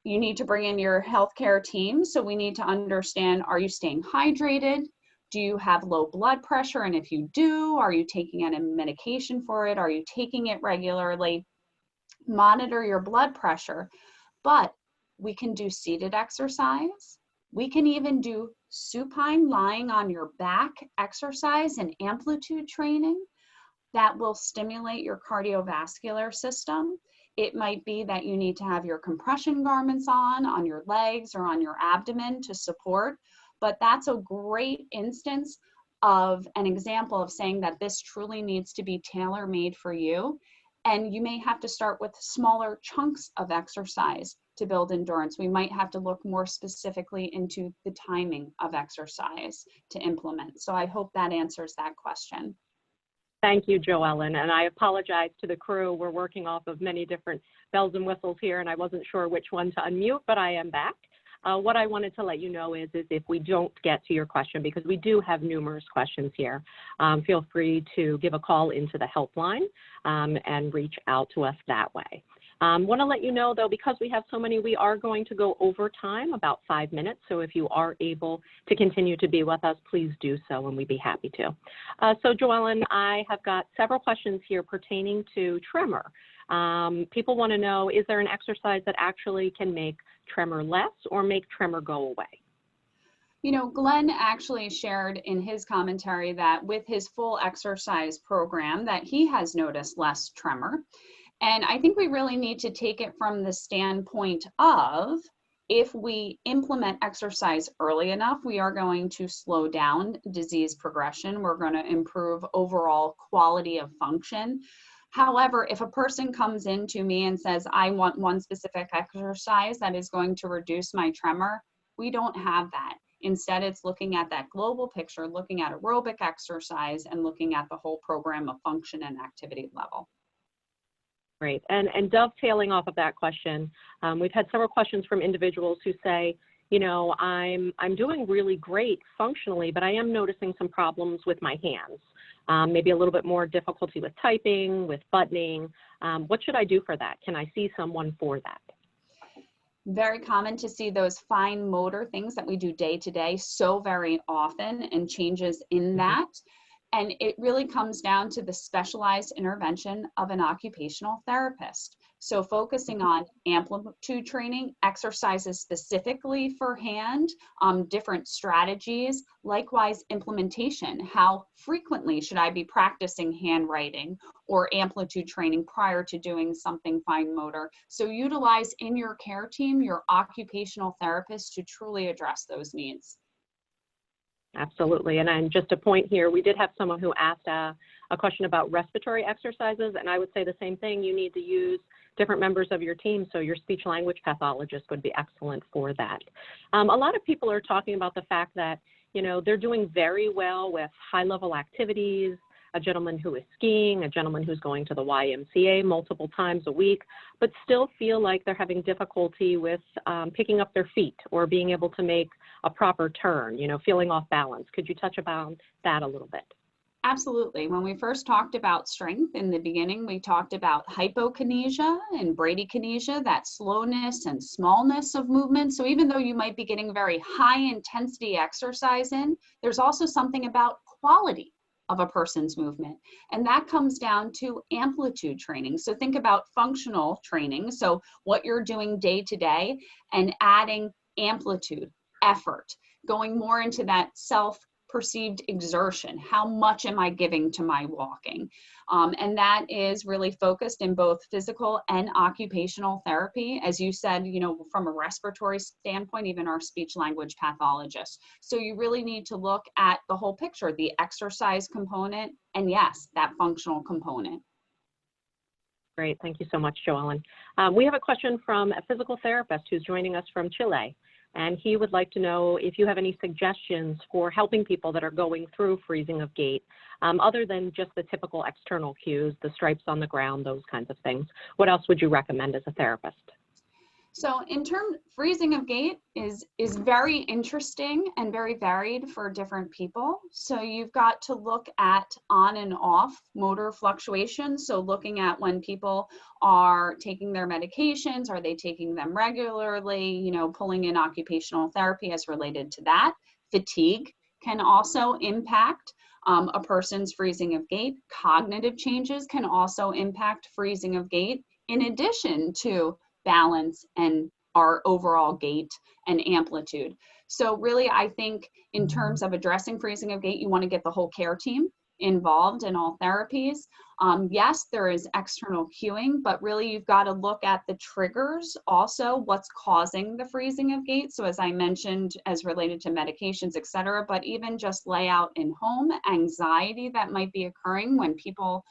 You need to bring in your healthcare team. So we need to understand, are you staying hydrated? Do you have low blood pressure? And if you do, are you taking any medication for it? Are you taking it regularly? Monitor your blood pressure. But we can do seated exercise. We can even do supine, lying on your back exercise and amplitude training that will stimulate your cardiovascular system. It might be that you need to have your compression garments on your legs or on your abdomen to support, but that's a great instance of an example of saying that this truly needs to be tailor-made for you. And you may have to start with smaller chunks of exercise to build endurance. We might have to look more specifically into the timing of exercise to implement. So I hope that answers that question. Thank you, Joellyn, and I apologize to the crew. We're working off of many different bells and whistles here, and I wasn't sure which one to unmute, but I am back. What I wanted to let you know is if we don't get to your question, because we do have numerous questions here, feel free to give a call into the helpline and reach out to us that way. Want to let you know, though, because we have so many, we are going to go over time, about 5 minutes. So if you are able to continue to be with us, please do so, and we'd be happy to. So, Joellyn, I have got several questions here pertaining to tremor. People want to know, is there an exercise that actually can make tremor less or make tremor go away? Glenn actually shared in his commentary that with his full exercise program that he has noticed less tremor. And I think we really need to take it from the standpoint of, if we implement exercise early enough, we are going to slow down disease progression. We're going to improve overall quality of function. However, if a person comes into me and says, I want one specific exercise that is going to reduce my tremor, we don't have that. Instead, it's looking at that global picture, looking at aerobic exercise, and looking at the whole program of function and activity level. Great. And dovetailing off of that question, we've had several questions from individuals who say, I'm doing really great functionally, but I am noticing some problems with my hands, maybe a little bit more difficulty with typing, with buttoning. What should I do for that? Can I see someone for that? Very common to see those fine motor things that we do day to day so very often, and changes in that. And it really comes down to the specialized intervention of an occupational therapist. So focusing on amplitude training, exercises specifically for hand, different strategies, likewise implementation. How frequently should I be practicing handwriting or amplitude training prior to doing something fine motor? So utilize in your care team your occupational therapist to truly address those needs. Absolutely. And just a point here, we did have someone who asked a question about respiratory exercises, and I would say the same thing. You need to use different members of your team, so your speech language pathologist would be excellent for that. A lot of people are talking about the fact that, you know, they're doing very well with high-level activities, a gentleman who is skiing, a gentleman who's going to the YMCA multiple times a week, but still feel like they're having difficulty with picking up their feet or being able to make a proper turn, you know, feeling off balance. Could you touch upon that a little bit? Absolutely. When we first talked about strength in the beginning, we talked about hypokinesia and bradykinesia, that slowness and smallness of movement. So even though you might be getting very high intensity exercise in, there's also something about quality of a person's movement. And that comes down to amplitude training. So think about functional training. So what you're doing day to day and adding amplitude, effort, going more into that self-perceived exertion. How much am I giving to my walking? And that is really focused in both physical and occupational therapy. As you said, you know, from a respiratory standpoint, even our speech language pathologist. So you really need to look at the whole picture, the exercise component, and yes, that functional component. Great. Thank you so much, Joellyn. We have a question from a physical therapist who's joining us from Chile. And he would like to know if you have any suggestions for helping people that are going through freezing of gait, other than just the typical external cues, the stripes on the ground, those kinds of things. What else would you recommend as a therapist? So in terms, freezing of gait is very interesting and very varied for different people. So you've got to look at on and off motor fluctuations. So looking at when people are taking their medications, are they taking them regularly, you know, pulling in occupational therapy as related to that. Fatigue can also impact a person's freezing of gait. Cognitive changes can also impact freezing of gait, in addition to balance and our overall gait and amplitude. So really, I think in terms of addressing freezing of gait, you want to get the whole care team involved in all therapies. Yes, there is external cueing, but really you've got to look at the triggers, also what's causing the freezing of gait. So as I mentioned, as related to medications, et cetera, but even just layout in home, anxiety that might be occurring when people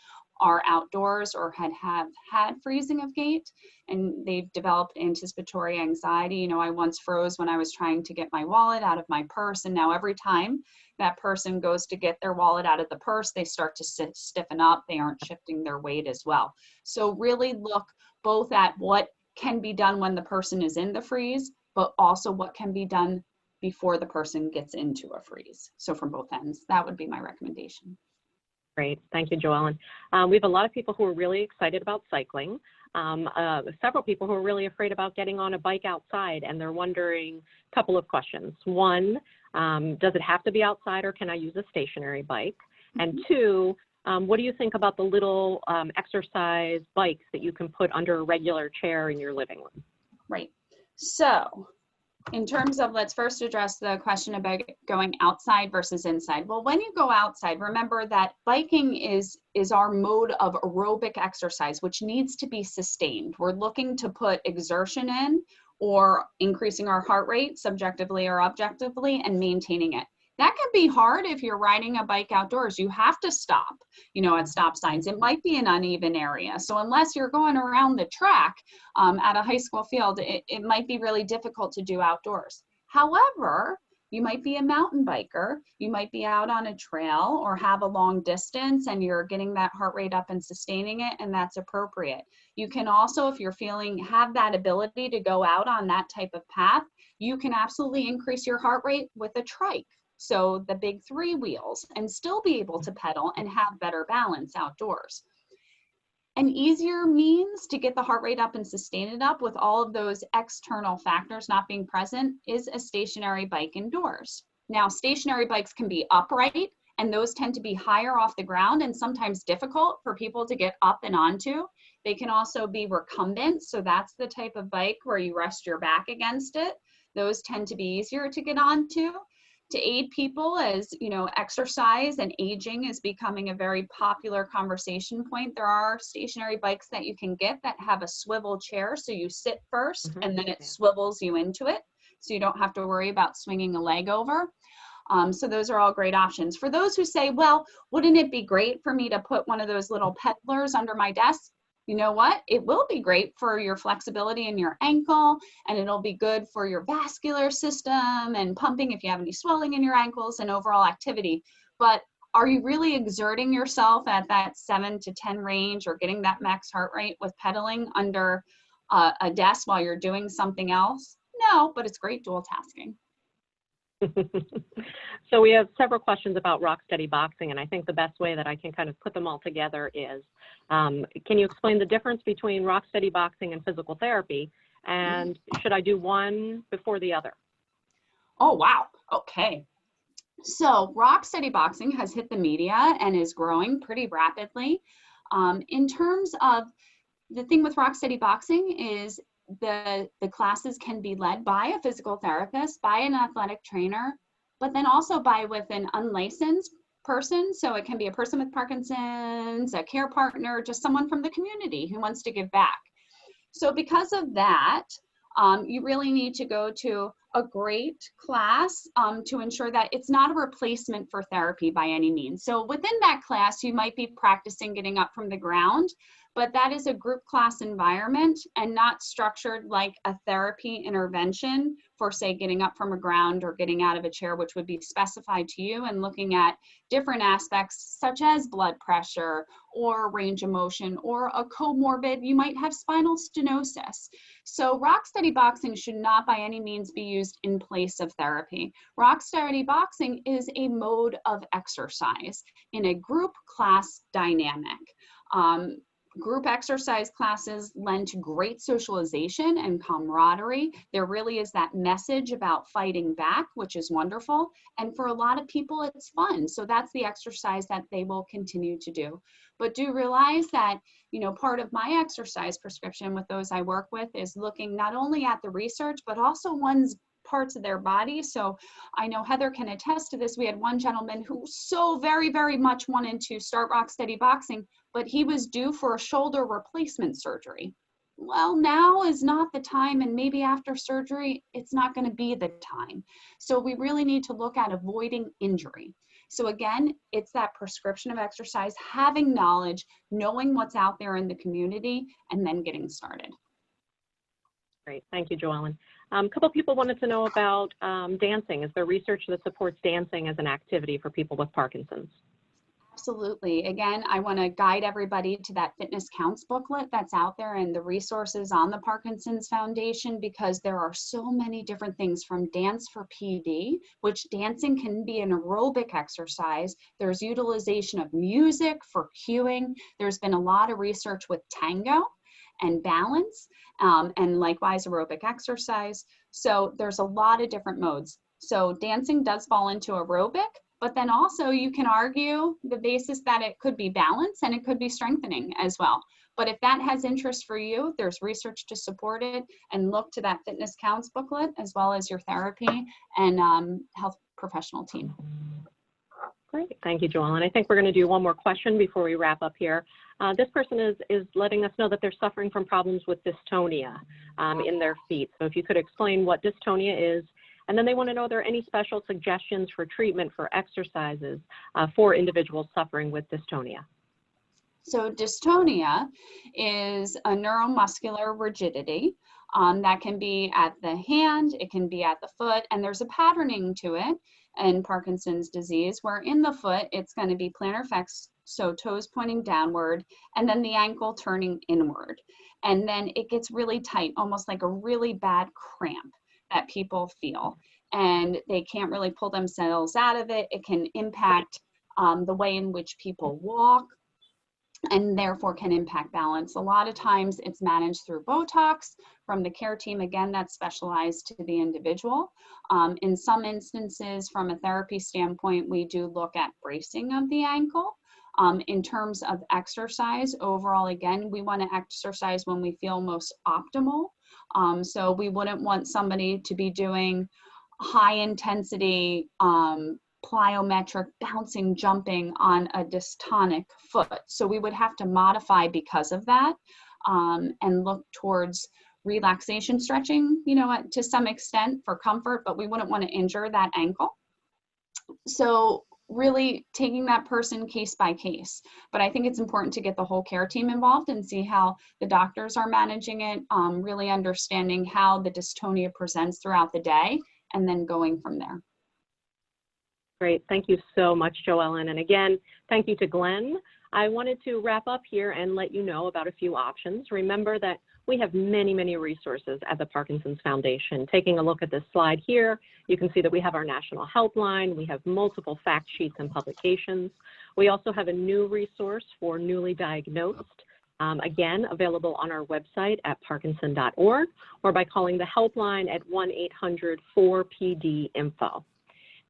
are outdoors or have had freezing of gait and they've developed anticipatory anxiety. You know, I once froze when I was trying to get my wallet out of my purse, and now every time that person goes to get their wallet out of the purse, they start to stiffen up. They aren't shifting their weight as well. So really look both at what can be done when the person is in the freeze, but also what can be done before the person gets into a freeze. So from both ends, that would be my recommendation. Great. Thank you, Joellyn. We have a lot of people who are really excited about cycling. Several people who are really afraid about getting on a bike outside, and they're wondering a couple of questions. One, does it have to be outside, or can I use a stationary bike? And two, what do you think about the little exercise bikes that you can put under a regular chair in your living room? Right. So in terms of, let's first address the question about going outside versus inside. Well, when you go outside, remember that biking is our mode of aerobic exercise, which needs to be sustained. We're looking to put exertion in or increasing our heart rate subjectively or objectively and maintaining it. That can be hard if you're riding a bike outdoors. You have to stop, you know, at stop signs. It might be an uneven area. So unless you're going around the track at a high school field, it might be really difficult to do outdoors. However, you might be a mountain biker. You might be out on a trail or have a long distance and you're getting that heart rate up and sustaining it, and that's appropriate. You can also, if you're have that ability to go out on that type of path, you can absolutely increase your heart rate with a trike. So the big 3 wheels, and still be able to pedal and have better balance outdoors. An easier means to get the heart rate up and sustain it up with all of those external factors not being present is a stationary bike indoors. Now, stationary bikes can be upright and those tend to be higher off the ground and sometimes difficult for people to get up and onto. They can also be recumbent, so that's the type of bike where you rest your back against it. Those tend to be easier to get onto. To aid people, as you know, exercise and aging is becoming a very popular conversation point. There are stationary bikes that you can get that have a swivel chair, so you sit first and then it swivels you into it, so you don't have to worry about swinging a leg over. So those are all great options. For those who say, well, wouldn't it be great for me to put one of those little pedalers under my desk? You know what? It will be great for your flexibility in your ankle, and it'll be good for your vascular system and pumping if you have any swelling in your ankles and overall activity. But are you really exerting yourself at that 7 to 10 range or getting that max heart rate with pedaling under a desk while you're doing something else? No, but it's great dual tasking. So we have several questions about rock steady boxing, and I think the best way that I can kind of put them all together is, can you explain the difference between rock steady boxing and physical therapy, and should I do one before the other? Oh, wow. Okay. So rock steady boxing has hit the media and is growing pretty rapidly. In terms of the thing with rock steady boxing is the classes can be led by a physical therapist, by an athletic trainer, but then also by with an unlicensed person. So it can be a person with Parkinson's, a care partner, just someone from the community who wants to give back. So because of that, you really need to go to a great class to ensure that it's not a replacement for therapy by any means. So within that class, you might be practicing getting up from the ground, but that is a group class environment and not structured like a therapy intervention for, say, getting up from a ground or getting out of a chair, which would be specified to you, and looking at different aspects such as blood pressure or range of motion or a comorbid, you might have spinal stenosis. So rock steady boxing should not by any means be used in place of therapy. Rock steady boxing is a mode of exercise in a group class dynamic. Group exercise classes lend to great socialization and camaraderie. There really is that message about fighting back, which is wonderful. And for a lot of people, it's fun. So that's the exercise that they will continue to do. But do realize that, you know, part of my exercise prescription with those I work with is looking not only at the research, but also one's parts of their body. So I know Heather can attest to this. We had one gentleman who so very, very much wanted to start rock steady boxing, but he was due for a shoulder replacement surgery. Well, now is not the time, and maybe after surgery, it's not going to be the time. So we really need to look at avoiding injury. So again, it's that prescription of exercise, having knowledge, knowing what's out there in the community, and then getting started. Great, thank you, Joellyn. A couple people wanted to know about dancing. Is there research that supports dancing as an activity for people with Parkinson's? Absolutely. Again, I want to guide everybody to that Fitness Counts booklet that's out there and the resources on the Parkinson's Foundation, because there are so many different things from dance for PD, which dancing can be an aerobic exercise. There's utilization of music for cueing. There's been a lot of research with tango and balance, and likewise aerobic exercise. So there's a lot of different modes. So dancing does fall into aerobic, but then also you can argue the basis that it could be balance and it could be strengthening as well. But if that has interest for you, there's research to support it, and look to that Fitness Counts booklet as well as your therapy and health professional team. Great, thank you, Joellyn. I think we're going to do one more question before we wrap up here. This person is letting us know that they're suffering from problems with dystonia in their feet. So if you could explain what dystonia is, and then they want to know, are there any special suggestions for treatment for exercises for individuals suffering with dystonia? So dystonia is a neuromuscular rigidity that can be at the hand, it can be at the foot, and there's a patterning to it in Parkinson's disease, where in the foot, it's going to be plantar flex, so toes pointing downward, and then the ankle turning inward. And then it gets really tight, almost like a really bad cramp that people feel. And they can't really pull themselves out of it. It can impact the way in which people walk. and therefore can impact balance. A lot of times it's managed through Botox from the care team, again, that's specialized to the individual. In some instances, from a therapy standpoint, we do look at bracing of the ankle. In terms of exercise, overall, again, we want to exercise when we feel most optimal. So we wouldn't want somebody to be doing high intensity plyometric bouncing, jumping on a dystonic foot. So we would have to modify because of that, and look towards relaxation stretching, you know, to some extent for comfort, but we wouldn't want to injure that ankle. So really taking that person case by case. But I think it's important to get the whole care team involved and see how the doctors are managing it, really understanding how the dystonia presents throughout the day, and then going from there. Great. Thank you so much, Joellyn. And again, thank you to Glenn. I wanted to wrap up here and let you know about a few options. Remember that we have many, many resources at the Parkinson's Foundation. Taking a look at this slide here, you can see that we have our national helpline. We have multiple fact sheets and publications. We also have a new resource for newly diagnosed, again, available on our website at parkinson.org, or by calling the helpline at 1-800-4PD-INFO.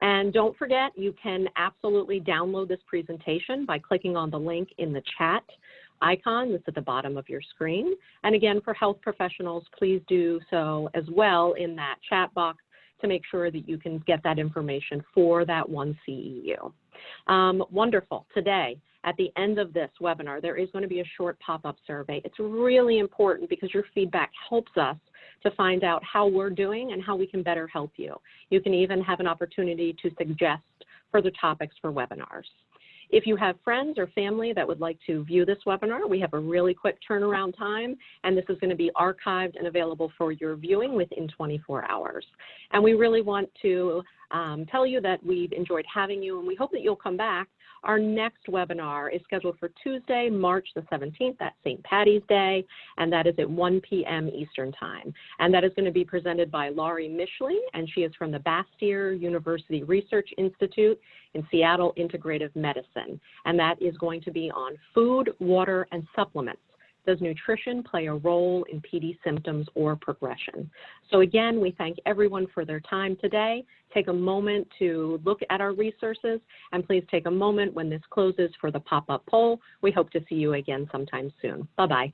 And don't forget, you can absolutely download this presentation by clicking on the link in the chat icon that's at the bottom of your screen. And again, for health professionals, please do so as well in that chat box to make sure that you can get that information for that one CEU. Wonderful. Today, at the end of this webinar, there is going to be a short pop-up survey. It's really important because your feedback helps us to find out how we're doing and how we can better help you. You can even have an opportunity to suggest further topics for webinars. If you have friends or family that would like to view this webinar, we have a really quick turnaround time, and this is going to be archived and available for your viewing within 24 hours. And we really want to tell you that we've enjoyed having you, and we hope that you'll come back. Our next webinar is scheduled for Tuesday, March the 17th, that's St. Patty's Day, and that is at 1 p.m. Eastern Time. And that is going to be presented by Laurie Mishley, and she is from the Bastyr University Research Institute in Seattle Integrative Medicine. And that is going to be on food, water, and supplements. Does nutrition play a role in PD symptoms or progression? So again, we thank everyone for their time today. Take a moment to look at our resources, and please take a moment when this closes for the pop-up poll. We hope to see you again sometime soon. Bye-bye.